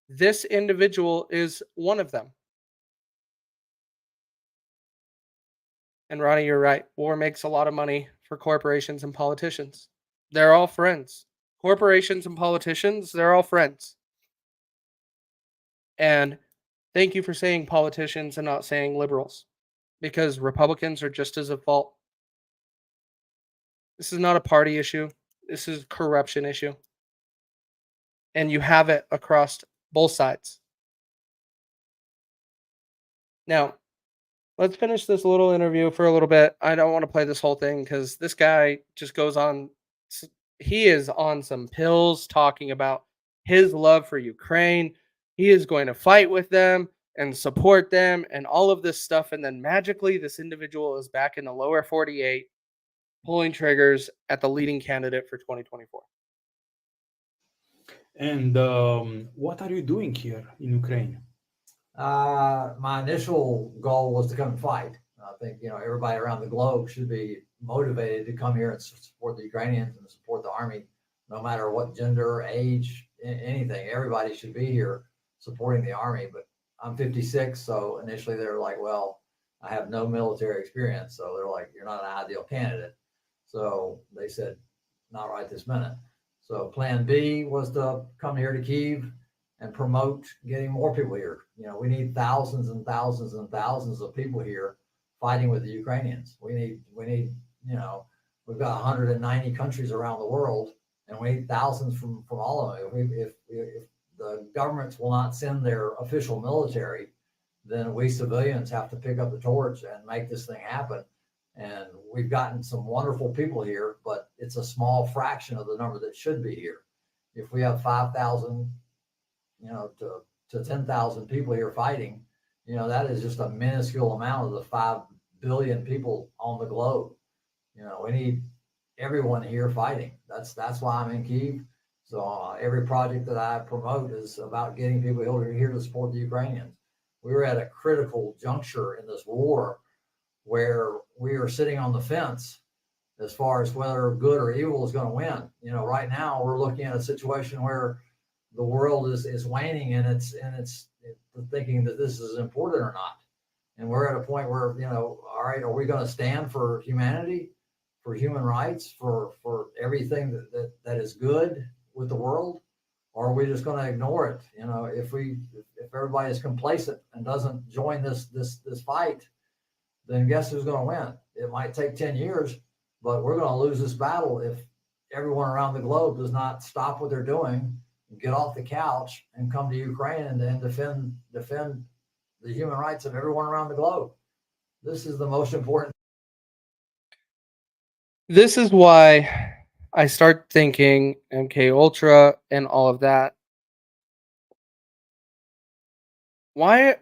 This individual is one of them. And Ronnie, you're right. War makes a lot of money for corporations and politicians. They're all friends. Corporations and politicians, they're all friends. And thank you for saying politicians and not saying liberals, because Republicans are just as at fault. This is not a party issue. This is a corruption issue. And you have it across both sides. Now, let's finish this little interview for a little bit. I don't want to play this whole thing because this guy just goes on. He is on some pills talking about his love for Ukraine. He is going to fight with them and support them and all of this stuff. And then magically, this individual is back in the lower 48, pulling triggers at the leading candidate for 2024. And what are you doing here in Ukraine? My initial goal was to come and fight. I think, everybody around the globe should be motivated to come here and support the Ukrainians and support the army, no matter what gender, age, anything. Everybody should be here supporting the army. But I'm 56, so initially they were like, well, I have no military experience. So they're like, you're not an ideal candidate. So they said, not right this minute. So plan B was to come here to Kyiv and promote getting more people here. We need thousands and thousands and thousands of people here fighting with the Ukrainians. We need, we've got 190 countries around the world, and we need thousands from all of them. If the governments will not send their official military, then we civilians have to pick up the torch and make this thing happen. And we've gotten some wonderful people here, but it's a small fraction of the number that should be here. If we have 5,000, to 10,000 people here fighting, that is just a minuscule amount of the 5 billion people on the globe. We need everyone here fighting. That's why I'm in Kyiv. So every project that I promote is about getting people here to support the Ukrainians. We were at a critical juncture in this war where we are sitting on the fence as far as whether good or evil is going to win. Right now we're looking at a situation where the world is waning and it's thinking that this is important or not. And we're at a point where, all right, are we going to stand for humanity, for human rights, for everything that is good with the world? Or are we just going to ignore it? If everybody is complacent and doesn't join this fight, then guess who's going to win? It might take 10 years, but we're going to lose this battle if everyone around the globe does not stop what they're doing, get off the couch and come to Ukraine and then defend the human rights of everyone around the globe. This is the most important. This is why I start thinking MK Ultra and all of that. What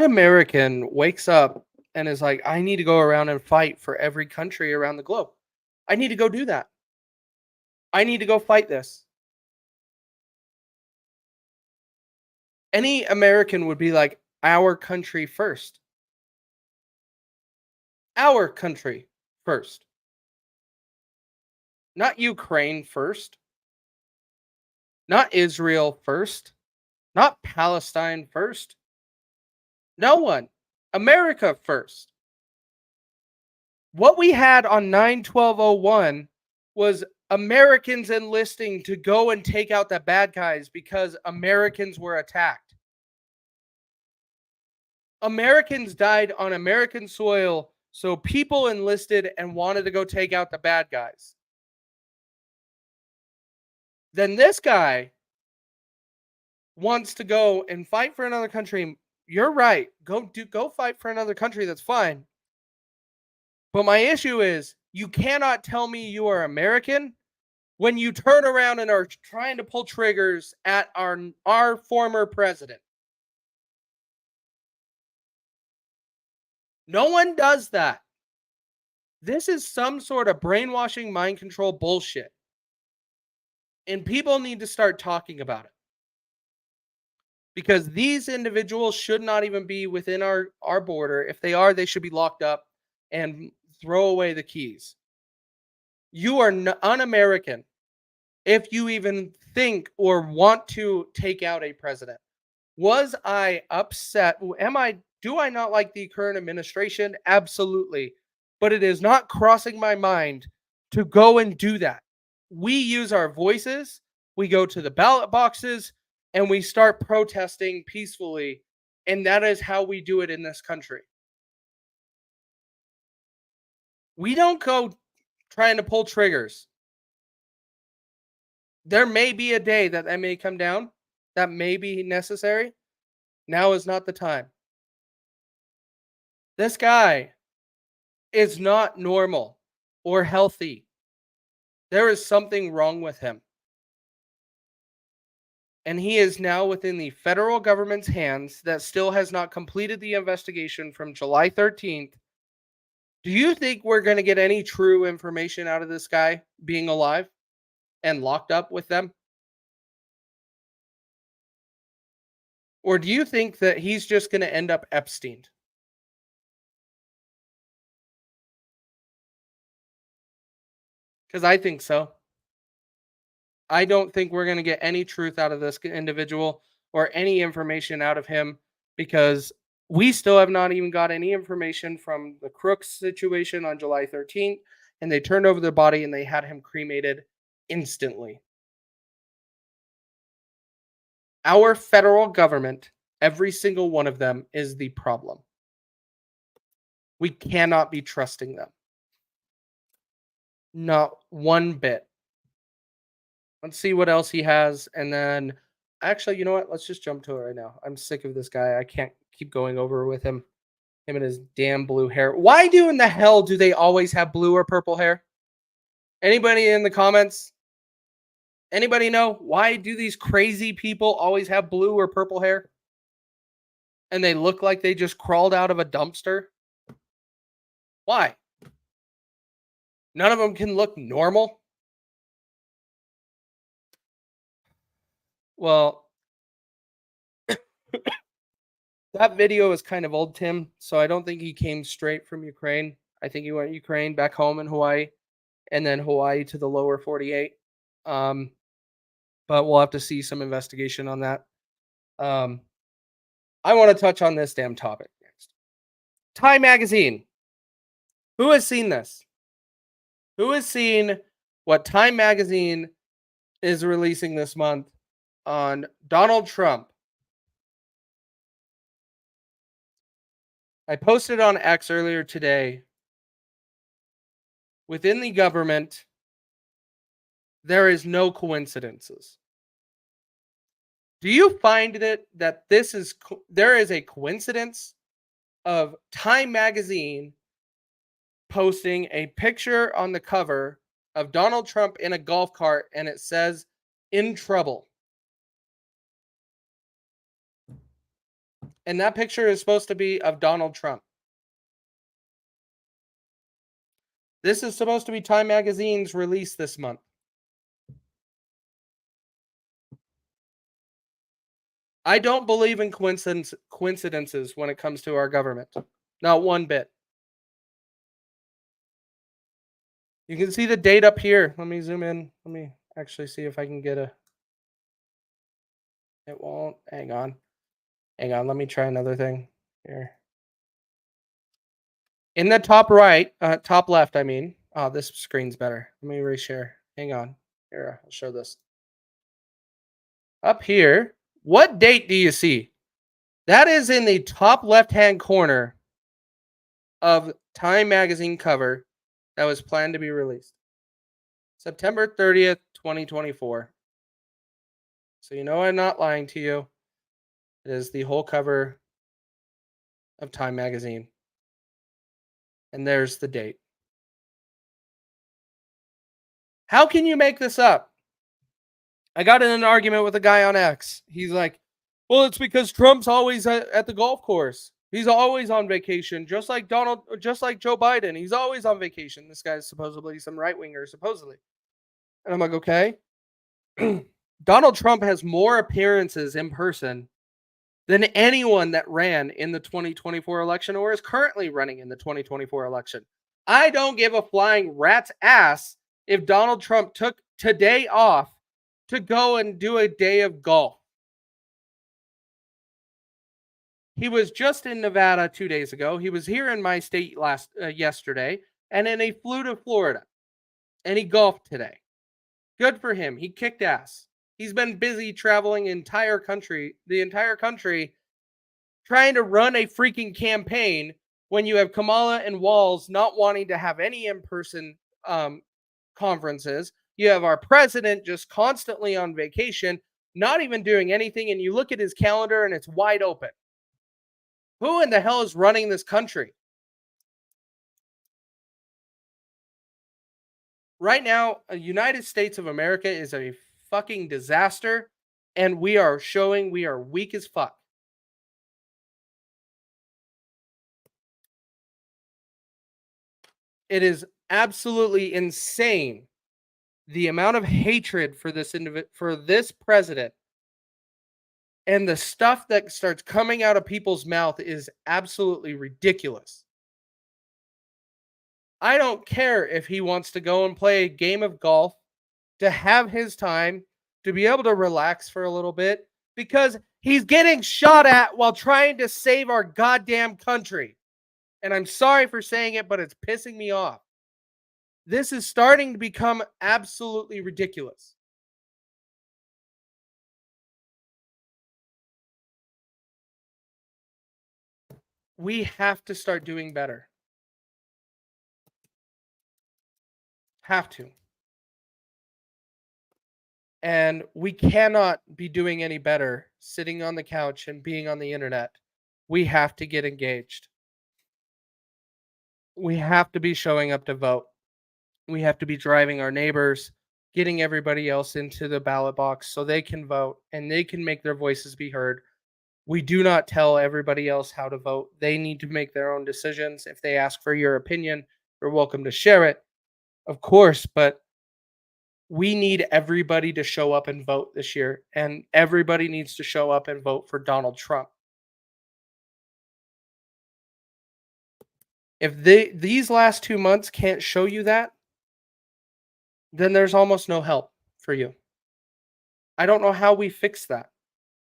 American wakes up and is like, I need to go around and fight for every country around the globe. I need to go do that. I need to go fight this. Any American would be like, our country first. Our country first. Not Ukraine first. Not Israel first. Not Palestine first. No one. America first. What we had on 9/12/01 was Americans enlisting to go and take out the bad guys because Americans were attacked. Americans died on American soil, so people enlisted and wanted to go take out the bad guys. Then this guy wants to go and fight for another country. You're right. Go fight for another country. That's fine. But my issue is you cannot tell me you are American when you turn around and are trying to pull triggers at our former president. No one does that. This is some sort of brainwashing, mind control bullshit. And people need to start talking about it. Because these individuals should not even be within our border. If they are, they should be locked up and throw away the keys. You are un-American if you even think or want to take out a president. Was I upset? Do I not like the current administration? Absolutely. But it is not crossing my mind to go and do that. We use our voices, we go to the ballot boxes, and we start protesting peacefully. And that is how we do it in this country. We don't go trying to pull triggers. There may be a day that may come down. That may be necessary. Now is not the time. This guy is not normal or healthy. There is something wrong with him. And he is now within the federal government's hands that still has not completed the investigation from July 13th. Do you think we're going to get any true information out of this guy being alive and locked up with them? Or do you think that he's just going to end up Epstein? Because I think so. I don't think we're going to get any truth out of this individual or any information out of him, because we still have not even got any information from the Crooks situation on July 13th, and they turned over the body and they had him cremated instantly. Our federal government, every single one of them, is the problem. We cannot be trusting them. Not one bit. Let's see what else he has. And then, actually, you know what? Let's just jump to it right now. I'm sick of this guy. I can't keep going over with him. Him and his damn blue hair. Why in the hell do they always have blue or purple hair? Anybody in the comments? Anybody know? Why do these crazy people always have blue or purple hair? And they look like they just crawled out of a dumpster? Why? None of them can look normal? Well, that video is kind of old, Tim, so I don't think he came straight from Ukraine. I think he went Ukraine, back home in Hawaii, and then Hawaii to the lower 48. But we'll have to see some investigation on that. I want to touch on this damn topic next. Time Magazine. Who has seen this? Who has seen what Time Magazine is releasing this month on Donald Trump? I posted on X earlier today. Within the government, there is no coincidences. Do you find that there is a coincidence of Time Magazine posting a picture on the cover of Donald Trump in a golf cart and it says "in trouble"? And that picture is supposed to be of Donald Trump. This is supposed to be Time Magazine's release this month. I don't believe in coincidences when it comes to our government. Not one bit. You can see the date up here. Let me zoom in. Let me actually see if I can get a... It won't. Hang on. Hang on. Let me try another thing here. In the top right, top left, I mean. Oh, this screen's better. Let me reshare. Hang on. Here, I'll show this. Up here, what date do you see? That is in the top left-hand corner of Time Magazine cover that was planned to be released. September 30th, 2024. So you know I'm not lying to you. It is the whole cover of Time Magazine. And there's the date. How can you make this up? I got in an argument with a guy on X. He's like, well, it's because Trump's always at the golf course. He's always on vacation, just like Joe Biden. He's always on vacation. This guy's supposedly some right winger, supposedly. And I'm like, okay. Donald Trump has more appearances in person than anyone that ran in the 2024 election or is currently running in the 2024 election. I don't give a flying rat's ass if Donald Trump took today off to go and do a day of golf. He was just in Nevada 2 days ago. He was here in my state yesterday, and then he flew to Florida, and he golfed today. Good for him. He kicked ass. He's been busy traveling the entire country, trying to run a freaking campaign when you have Kamala and Walz not wanting to have any in-person conferences. You have our president just constantly on vacation, not even doing anything, and you look at his calendar and it's wide open. Who in the hell is running this country? Right now, the United States of America is a fucking disaster, and we are showing we are weak as fuck. It is absolutely insane the amount of hatred for this president, and the stuff that starts coming out of people's mouth is absolutely ridiculous. I don't care if he wants to go and play a game of golf, to have his time, to be able to relax for a little bit, because he's getting shot at while trying to save our goddamn country. And I'm sorry for saying it, but it's pissing me off. This is starting to become absolutely ridiculous. We have to start doing better. Have to. And we cannot be doing any better sitting on the couch and being on the internet. We have to get engaged. We have to be showing up to vote. We have to be driving our neighbors, getting everybody else into the ballot box so they can vote and they can make their voices be heard. We do not tell everybody else how to vote. They need to make their own decisions. If they ask for your opinion, you're welcome to share it, of course, but we need everybody to show up and vote this year, and everybody needs to show up and vote for Donald Trump. If these last 2 months can't show you that, then there's almost no help for you. I don't know how we fix that,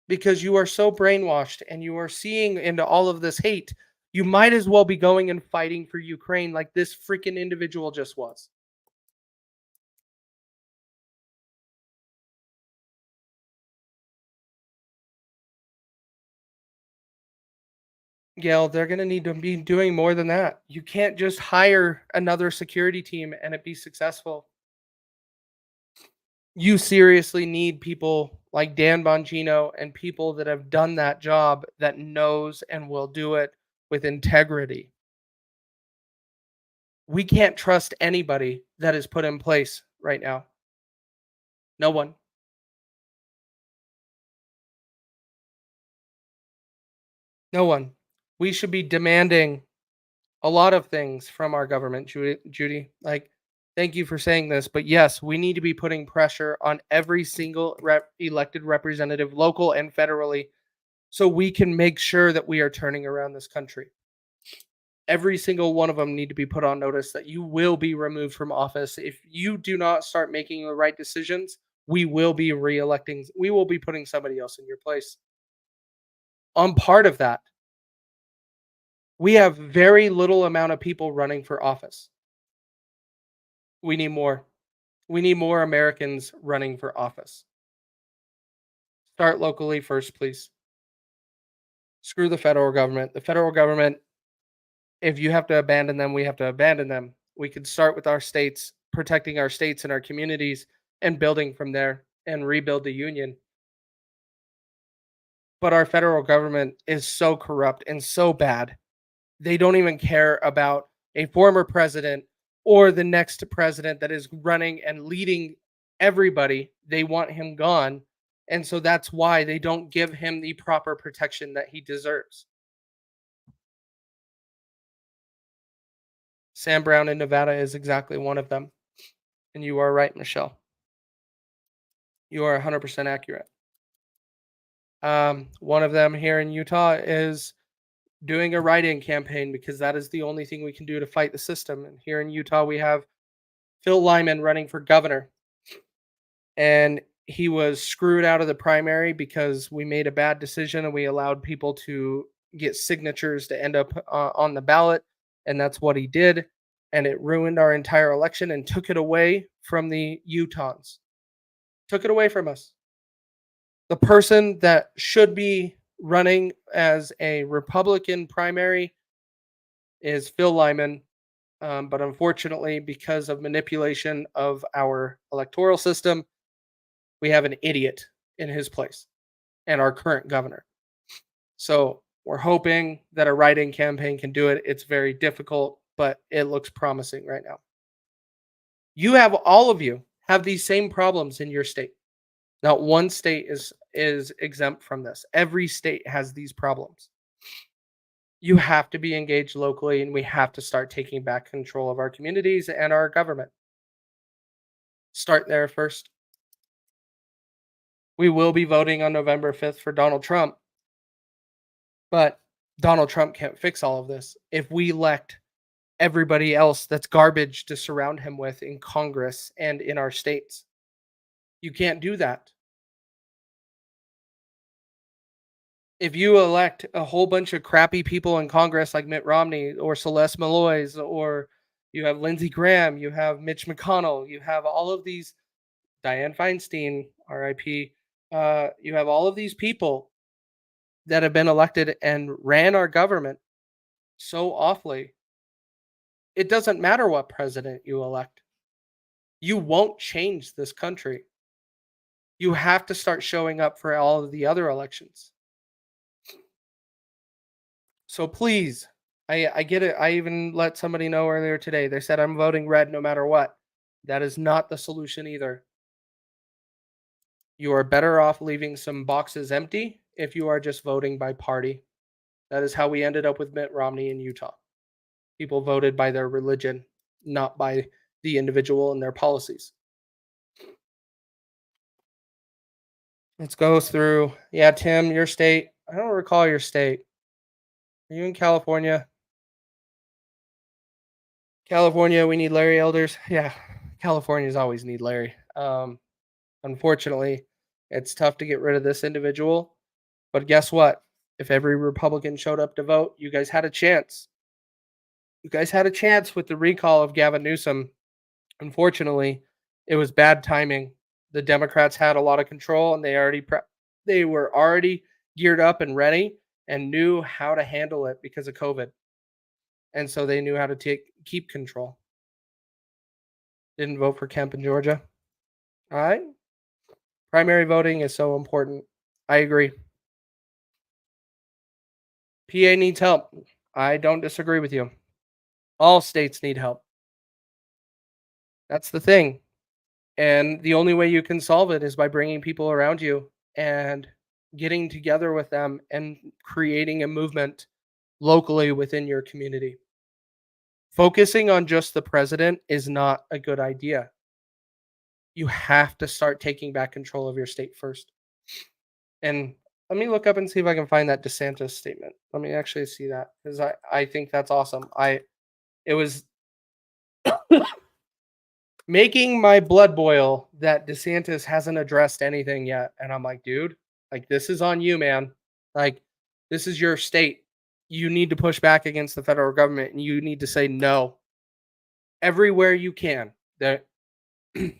because you are so brainwashed and you are seeing into all of this hate. You might as well be going and fighting for Ukraine like this freaking individual just was. Gail, they're going to need to be doing more than that. You can't just hire another security team and it be successful. You seriously need people like Dan Bongino and people that have done that job, that knows and will do it with integrity. We can't trust anybody that is put in place right now. No one. No one. We should be demanding a lot of things from our government, Judy. Like, thank you for saying this, but yes, we need to be putting pressure on every single elected representative, local and federally, so we can make sure that we are turning around this country. Every single one of them need to be put on notice that you will be removed from office. If you do not start making the right decisions, we will be re-electing. We will be putting somebody else in your place. On part of that, we have very little amount of people running for office. We need more. We need more Americans running for office. Start locally first, please. Screw the federal government. The federal government, if you have to abandon them, we have to abandon them. We could start with our states, protecting our states and our communities, and building from there and rebuild the union. But our federal government is so corrupt and so bad. They don't even care about a former president or the next president that is running and leading everybody. They want him gone. And so that's why they don't give him the proper protection that he deserves. Sam Brown in Nevada is exactly one of them. And you are right, Michelle. You are 100% accurate. One of them here in Utah is doing a write-in campaign because that is the only thing we can do to fight the system. And here in Utah, we have Phil Lyman running for governor. And he was screwed out of the primary because we made a bad decision and we allowed people to get signatures to end up on the ballot. And that's what he did. And it ruined our entire election and took it away from the Utahns. Took it away from us. The person that should be running as a Republican primary is Phil Lyman. But unfortunately, because of manipulation of our electoral system, we have an idiot in his place and our current governor. So we're hoping that a write-in campaign can do it. It's very difficult, but it looks promising right now. All of you have these same problems in your state. Not one state is exempt from this. Every state has these problems. You have to be engaged locally, and we have to start taking back control of our communities and our government. Start there first. We will be voting on November 5th for Donald Trump, but Donald Trump can't fix all of this. If we elect everybody else that's garbage to surround him with in Congress and in our states, you can't do that. If you elect a whole bunch of crappy people in Congress like Mitt Romney or Celeste Malloys, or you have Lindsey Graham, you have Mitch McConnell, you have all of these, Dianne Feinstein, RIP, you have all of these people that have been elected and ran our government so awfully. It doesn't matter what president you elect. You won't change this country. You have to start showing up for all of the other elections. So please, I get it. I even let somebody know earlier today. They said I'm voting red no matter what. That is not the solution either. You are better off leaving some boxes empty if you are just voting by party. That is how we ended up with Mitt Romney in Utah. People voted by their religion, not by the individual and their policies. Let's go through. Yeah, Tim, your state. I don't recall your state. Are you in California? California, we need Larry Elders. Yeah, Californians always need Larry. Unfortunately, it's tough to get rid of this individual. But guess what? If every Republican showed up to vote, you guys had a chance. You guys had a chance with the recall of Gavin Newsom. Unfortunately, it was bad timing. The Democrats had a lot of control, and they were already geared up and ready and knew how to handle it because of COVID. And so they knew how to keep control. Didn't vote for Kemp in Georgia. All right. Primary voting is so important. I agree. PA needs help. I don't disagree with you. All states need help. That's the thing. And the only way you can solve it is by bringing people around you and getting together with them and creating a movement locally within your community. Focusing on just the president is not a good idea. You have to start taking back control of your state first. And let me look up and see if I can find that DeSantis statement. Let me actually see that because I think that's awesome. It was making my blood boil that DeSantis hasn't addressed anything yet. And I'm like, dude, like this is on you, man. Like this is your state. You need to push back against the federal government and you need to say no everywhere you can. That it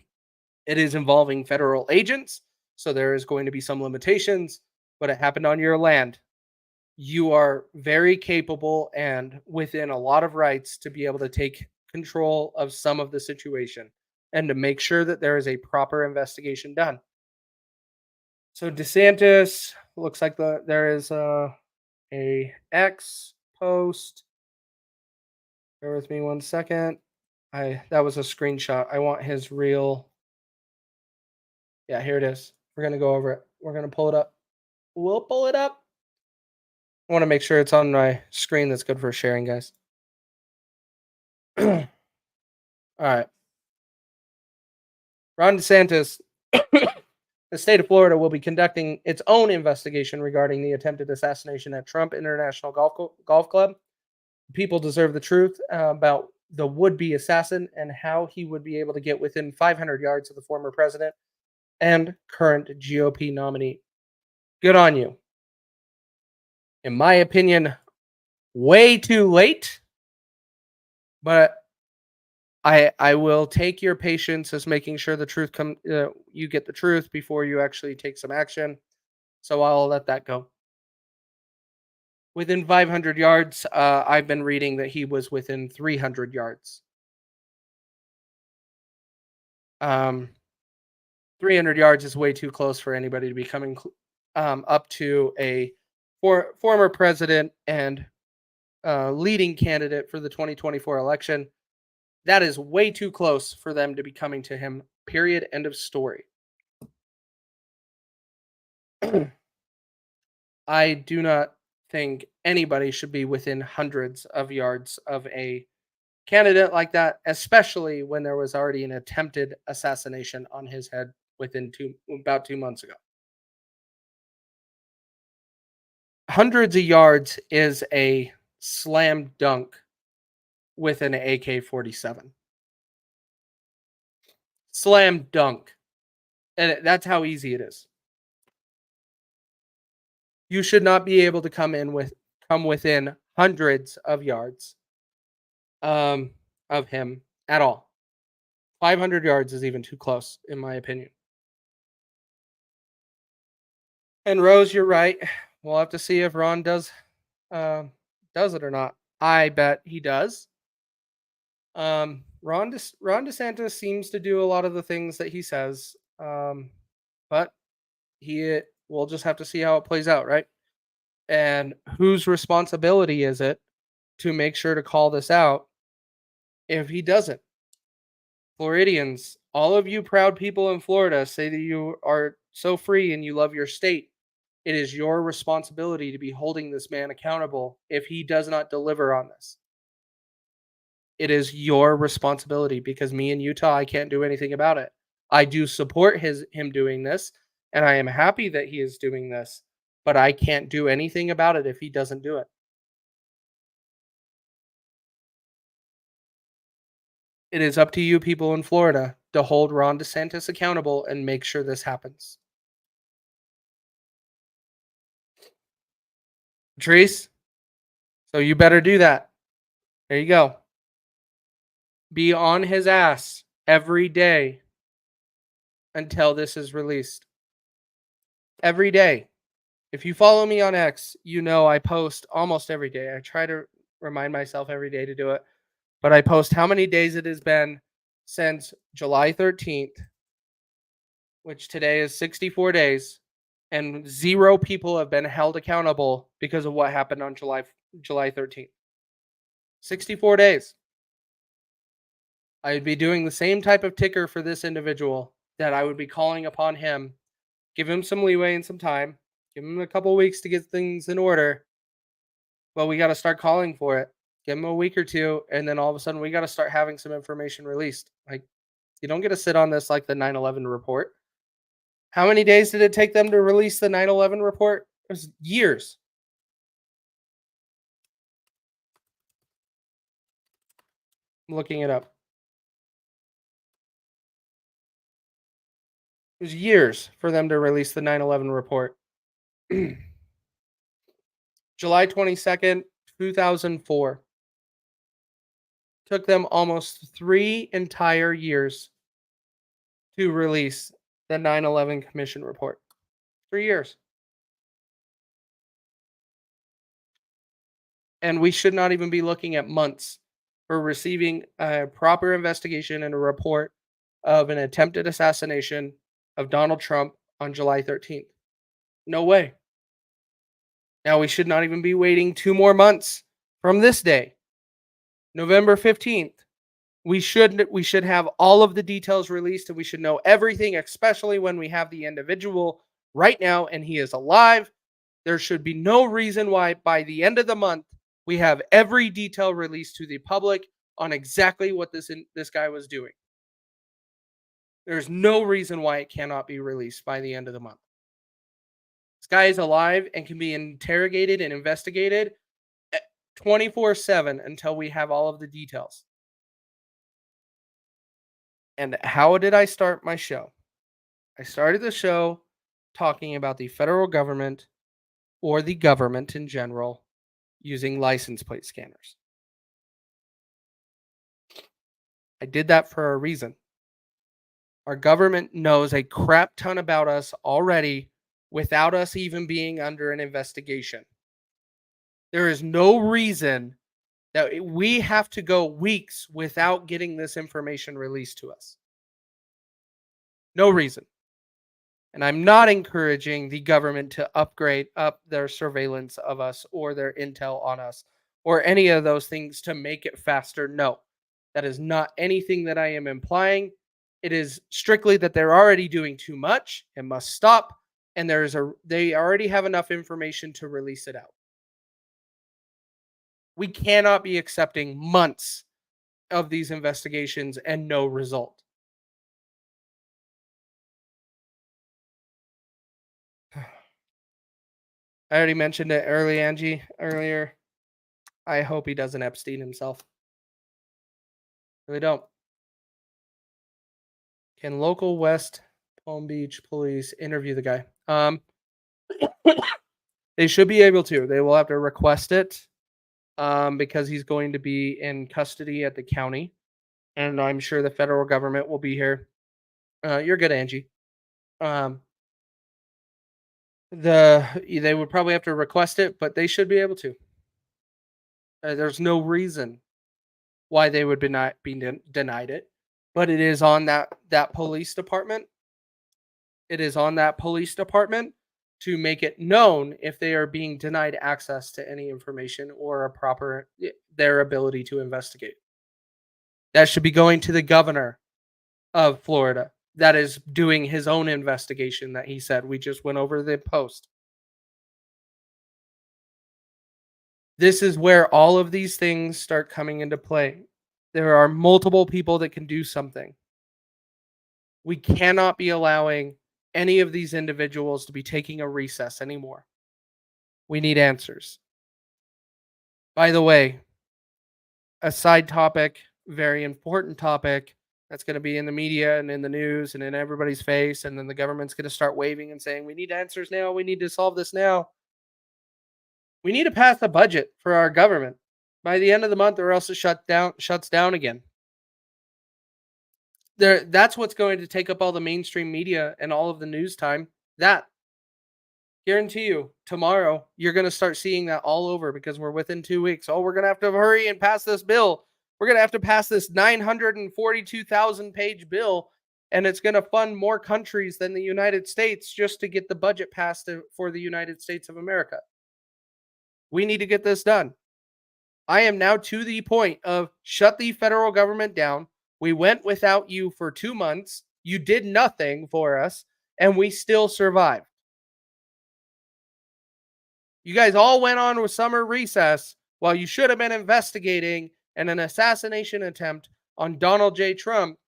is involving federal agents, so there is going to be some limitations, but it happened on your land. You are very capable and within a lot of rights to be able to take control of some of the situation and to make sure that there is a proper investigation done. So DeSantis looks like there is a X post. Bear with me one second. That was a screenshot. I want his real. Yeah, here it is. We're gonna go over it. We're gonna pull it up. We'll pull it up. I want to make sure it's on my screen. That's good for sharing, guys. All right. Ron DeSantis, the state of Florida will be conducting its own investigation regarding the attempted assassination at Trump International Golf Club. People deserve the truth about the would-be assassin and how he would be able to get within 500 yards of the former president and current GOP nominee. Good on you. In my opinion, way too late, but I will take your patience as making sure the truth you get the truth before you actually take some action. So I'll let that go. Within 500 yards, I've been reading that he was within 300 yards. 300 yards is way too close for anybody to be coming up to a former president and leading candidate for the 2024 election. That is way too close for them to be coming to him. Period. End of story. I do not think anybody should be within hundreds of yards of a candidate like that, especially when there was already an attempted assassination on his head within about 2 months ago. Hundreds of yards is a slam dunk with an AK-47. Slam dunk. And that's how easy it is. You should not be able to come within hundreds of yards of him at all. 500 yards is even too close, in my opinion. And Rose, you're right. We'll have to see if Ron does it or not. I bet he does. Ron DeSantis seems to do a lot of the things that he says, but we'll just have to see how it plays out, right? And whose responsibility is it to make sure to call this out if he doesn't? Floridians, all of you proud people in Florida say that you are so free and you love your state. It is your responsibility to be holding this man accountable if he does not deliver on this. It is your responsibility because me in Utah, I can't do anything about it. I do support him doing this, and I am happy that he is doing this, but I can't do anything about it if he doesn't do it. It is up to you people in Florida to hold Ron DeSantis accountable and make sure this happens. Patrice, so you better do that. There you go. Be on his ass every day until this is released. Every day. If you follow me on X, you know I post almost every day. I try to remind myself every day to do it. But I post how many days it has been since July 13th, which today is 64 days, and 0 people have been held accountable because of what happened on July 13th. 64 days. I would be doing the same type of ticker for this individual that I would be calling upon him. Give him some leeway and some time. Give him a couple weeks to get things in order. But we got to start calling for it. Give him a week or two, and then all of a sudden we got to start having some information released. Like, you don't get to sit on this like the 9/11 report. How many days did it take them to release the 9/11 report? It was years. I'm looking it up. It was years for them to release the 9/11 report. July 22nd, 2004. Took them almost 3 entire years to release the 9/11 Commission report. 3 years. And we should not even be looking at months for receiving a proper investigation and a report of an attempted assassination of Donald Trump on July 13th. No way. Now we should not even be waiting 2 more months from this day, November 15th, We should have all of the details released, and we should know everything, especially when we have the individual right now and he is alive. There should be no reason why by the end of the month we have every detail released to the public on exactly what this guy was doing. There's no reason why it cannot be released by the end of the month. This guy is alive and can be interrogated and investigated 24/7 until we have all of the details. And how did I start my show? I started the show talking about the federal government or the government in general using license plate scanners. I did that for a reason. Our government knows a crap ton about us already without us even being under an investigation. There is no reason that we have to go weeks without getting this information released to us. No reason. And I'm not encouraging the government to upgrade up their surveillance of us or their intel on us or any of those things to make it faster. No, that is not anything that I am implying. It is strictly that they're already doing too much and must stop. And they already have enough information to release it out. We cannot be accepting months of these investigations and no result. I already mentioned it earlier. I hope he doesn't Epstein himself. Really don't. Can local West Palm Beach police interview the guy? They should be able to. They will have to request it because he's going to be in custody at the county. And I'm sure the federal government will be here. You're good, Angie. They would probably have to request it, but they should be able to. There's no reason why they would be denied it, but it is on that police department. It is on that police department to make it known if they are being denied access to any information or their ability to investigate. That should be going to the governor of Florida that is doing his own investigation that he said. We just went over the post. This is where all of these things start coming into play. There are multiple people that can do something. We cannot be allowing any of these individuals to be taking a recess anymore. We need answers. By the way, a side topic, very important topic that's going to be in the media and in the news and in everybody's face, and then the government's going to start waving and saying, we need answers now, we need to solve this now. We need to pass a budget for our government by the end of the month, or else it shuts down again. That's what's going to take up all the mainstream media and all of the news time. That, guarantee you, tomorrow you're going to start seeing that all over because we're within 2 weeks. Oh, we're going to have to hurry and pass this bill. We're going to have to pass this 942,000 page bill, and it's going to fund more countries than the United States just to get the budget passed for the United States of America. We need to get this done. I am now to the point of shut the federal government down. We went without you for 2 months. You did nothing for us, and we still survived. You guys all went on with summer recess while you should have been investigating an assassination attempt on Donald J. Trump.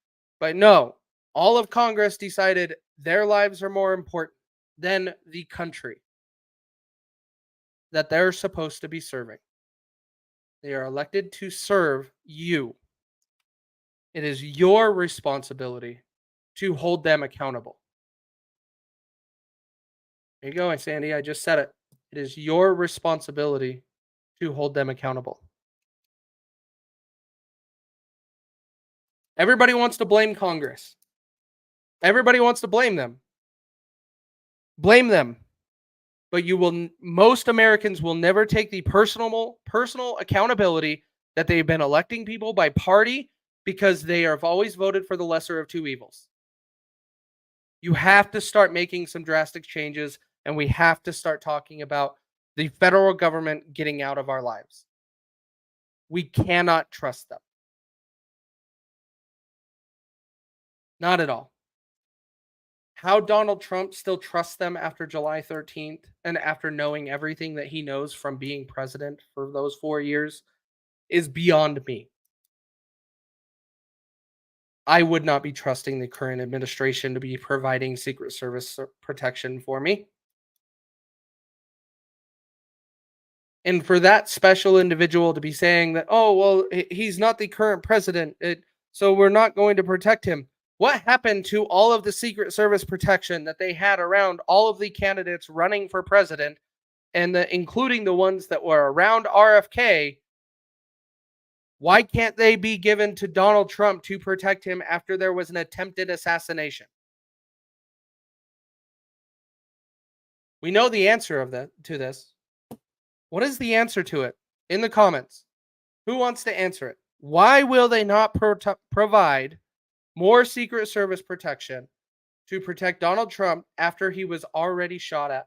But no, all of Congress decided their lives are more important than the country that they're supposed to be serving. They are elected to serve you. It is your responsibility to hold them accountable. There you go, Sandy. I just said it. It is your responsibility to hold them accountable. Everybody wants to blame Congress. Everybody wants to blame them. Blame them. But most Americans will never take the personal accountability that they've been electing people by party because they have always voted for the lesser of two evils. You have to start making some drastic changes, and we have to start talking about the federal government getting out of our lives. We cannot trust them. Not at all. How Donald Trump still trusts them after July 13th and after knowing everything that he knows from being president for those 4 years is beyond me. I would not be trusting the current administration to be providing Secret Service protection for me. And for that special individual to be saying that, oh, well, he's not the current president, so we're not going to protect him. What happened to all of the Secret Service protection that they had around all of the candidates running for president, and including the ones that were around RFK? Why can't they be given to Donald Trump to protect him after there was an attempted assassination? We know the answer to this. What is the answer to it? In the comments. Who wants to answer it? Why will they not provide more Secret Service protection to protect Donald Trump after he was already shot at?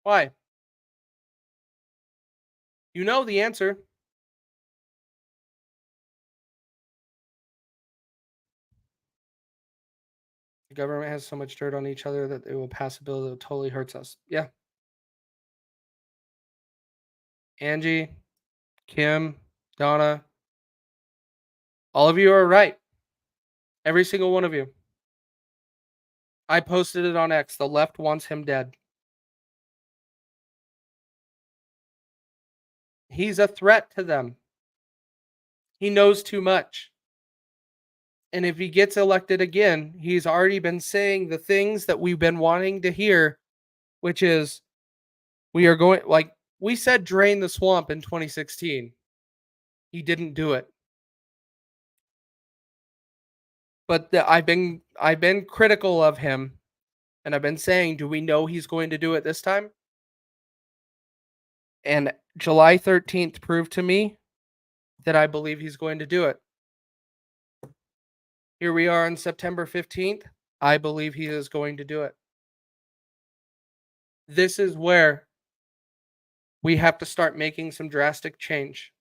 Why? You know the answer. The government has so much dirt on each other that they will pass a bill that totally hurts us. Yeah. Angie, Kim, Donna, all of you are right. Every single one of you. I posted it on X. The left wants him dead. He's a threat to them. He knows too much. And if he gets elected again, he's already been saying the things that we've been wanting to hear, which is we are going, like we said, drain the swamp in 2016. He didn't do it. But I've been critical of him, and I've been saying, do we know he's going to do it this time? And July 13th proved to me that I believe he's going to do it. Here we are on September 15th. I believe he is going to do it. This is where we have to start making some drastic change.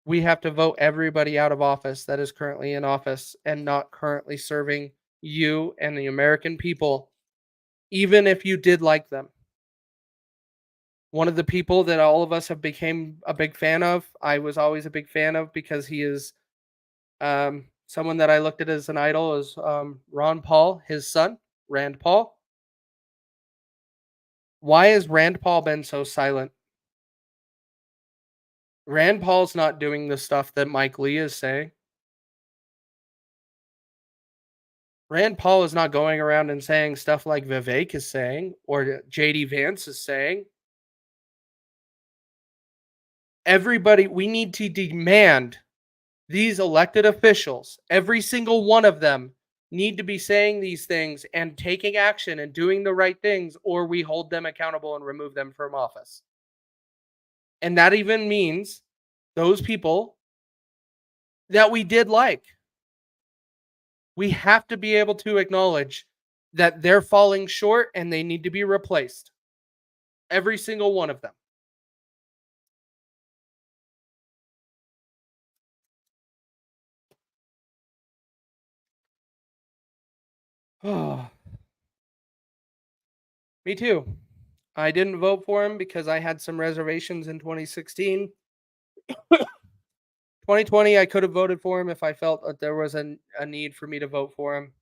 We have to vote everybody out of office that is currently in office and not currently serving you and the American people, even if you did like them. One of the people that all of us have became a big fan of, I was always a big fan of because he is someone that I looked at as an idol, is Ron Paul, his son, Rand Paul. Why has Rand Paul been so silent? Rand Paul's not doing the stuff that Mike Lee is saying. Rand Paul is not going around and saying stuff like Vivek is saying or JD Vance is saying. Everybody, we need to demand these elected officials, every single one of them, need to be saying these things and taking action and doing the right things, or we hold them accountable and remove them from office. And that even means those people that we did like. We have to be able to acknowledge that they're falling short and they need to be replaced. Every single one of them. Oh, me too. I didn't vote for him because I had some reservations in 2016. 2020, I could have voted for him if I felt that there was a need for me to vote for him.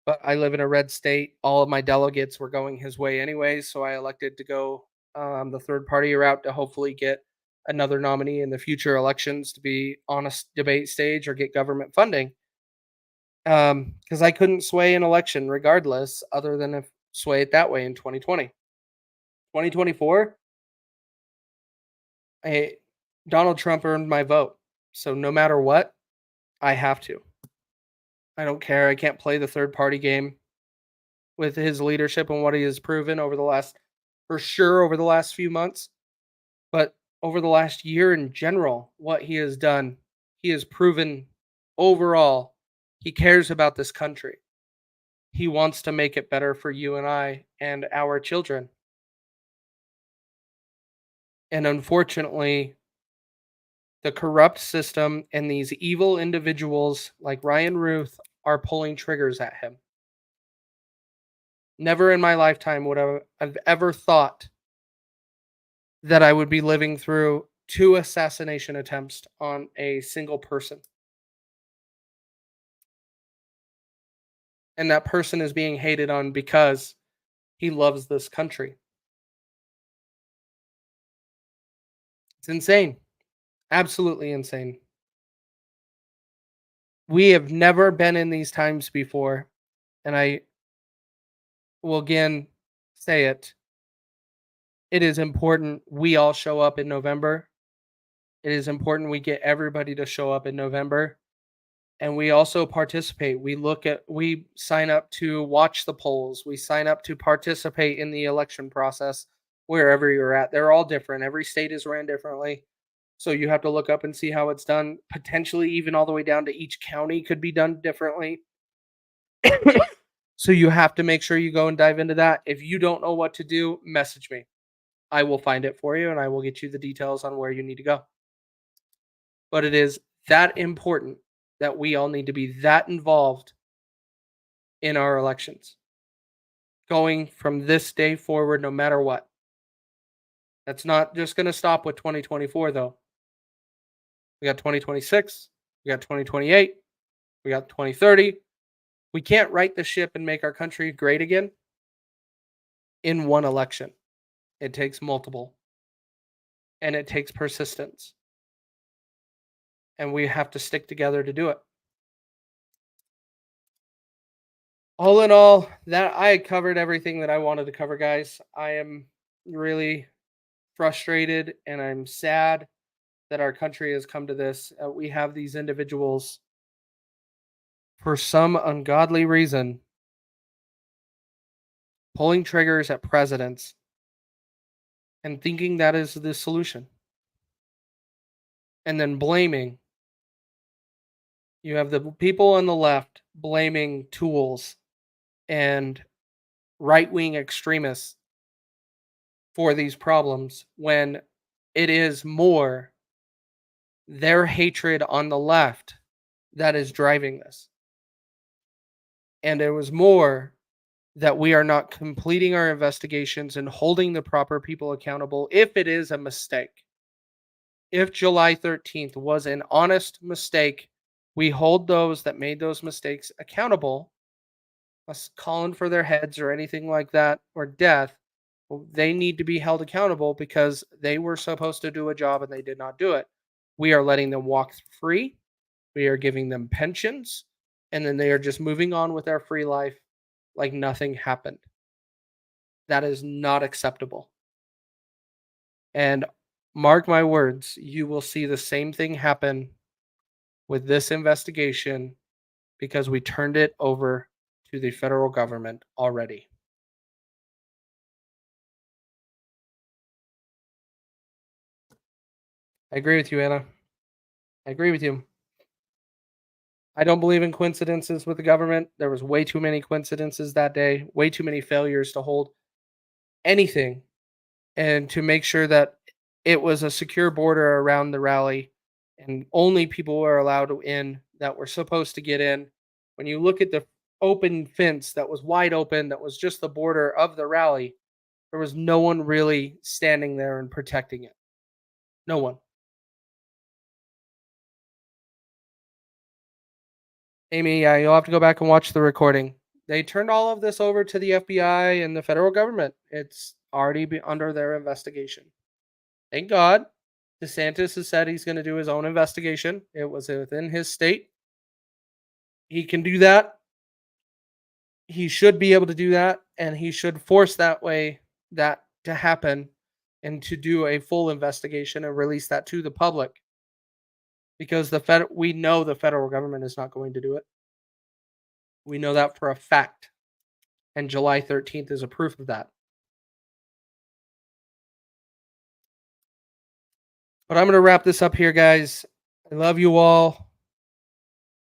But I live in a red state. All of my delegates were going his way anyways, so I elected to go the third party route to hopefully get another nominee in the future elections to be on a debate stage or get government funding. Because I couldn't sway an election regardless, other than if sway it that way in 2020. 2024, Donald Trump earned my vote. So no matter what, I have to. I don't care. I can't play the third party game with his leadership and what he has proven over the last few months. But over the last year in general, what he has done, he has proven overall he cares about this country. He wants to make it better for you and I and our children. And unfortunately, the corrupt system and these evil individuals like Ryan Ruth are pulling triggers at him. Never in my lifetime would I've ever thought that I would be living through 2 assassination attempts on a single person. And that person is being hated on because he loves this country. It's insane. Absolutely insane. We have never been in these times before, and I will again say it. It is important we all show up in November. It is important we get everybody to show up in November. And we also participate. We sign up to watch the polls. We sign up to participate in the election process wherever you're at. They're all different. Every state is ran differently. So you have to look up and see how it's done. Potentially, even all the way down to each county could be done differently. So you have to make sure you go and dive into that. If you don't know what to do, message me. I will find it for you and I will get you the details on where you need to go. But it is that important that we all need to be that involved in our elections. Going from this day forward, no matter what. That's not just going to stop with 2024, though. We got 2026, we got 2028, we got 2030. We can't right the ship and make our country great again in one election. It takes multiple. And it takes persistence. And we have to stick together to do it. All in all, that I covered everything that I wanted to cover, guys. I am really frustrated and I'm sad that our country has come to this. We have these individuals for some ungodly reason pulling triggers at presidents and thinking that is the solution. And then blaming. You have the people on the left blaming tools and right-wing extremists for these problems when it is more their hatred on the left that is driving this. And it was more that we are not completing our investigations and holding the proper people accountable if it is a mistake. If July 13th was an honest mistake, we hold those that made those mistakes accountable, us calling for their heads or anything like that, or death. They need to be held accountable because they were supposed to do a job and they did not do it. We are letting them walk free. We are giving them pensions, and then they are just moving on with their free life like nothing happened. That is not acceptable. And mark my words, you will see the same thing happen with this investigation because we turned it over to the federal government already. I agree with you, Anna. I agree with you. I don't believe in coincidences with the government. There was way too many coincidences that day, way too many failures to hold anything and to make sure that it was a secure border around the rally and only people were allowed in that were supposed to get in. When you look at the open fence that was wide open, that was just the border of the rally, there was no one really standing there and protecting it. No one. Amy, yeah, you'll have to go back and watch the recording. They turned all of this over to the FBI and the federal government. It's already under their investigation. Thank God. DeSantis has said he's going to do his own investigation. It was within his state. He can do that. He should be able to do that, and he should force that to happen and to do a full investigation and release that to the public. Because we know the federal government is not going to do it. We know that for a fact. And July 13th is a proof of that. But I'm going to wrap this up here, guys. I love you all.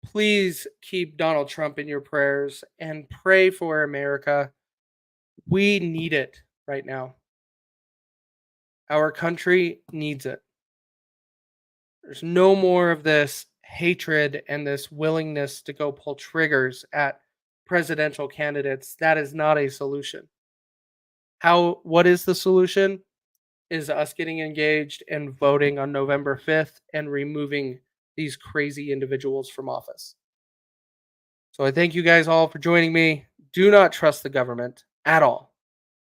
Please keep Donald Trump in your prayers and pray for America. We need it right now. Our country needs it. There's no more of this hatred and this willingness to go pull triggers at presidential candidates. That is not a solution. What is the solution? Is us getting engaged and voting on November 5th and removing these crazy individuals from office. So I thank you guys all for joining me. Do not trust the government at all.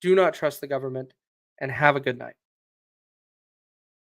Do not trust the government, and have a good night.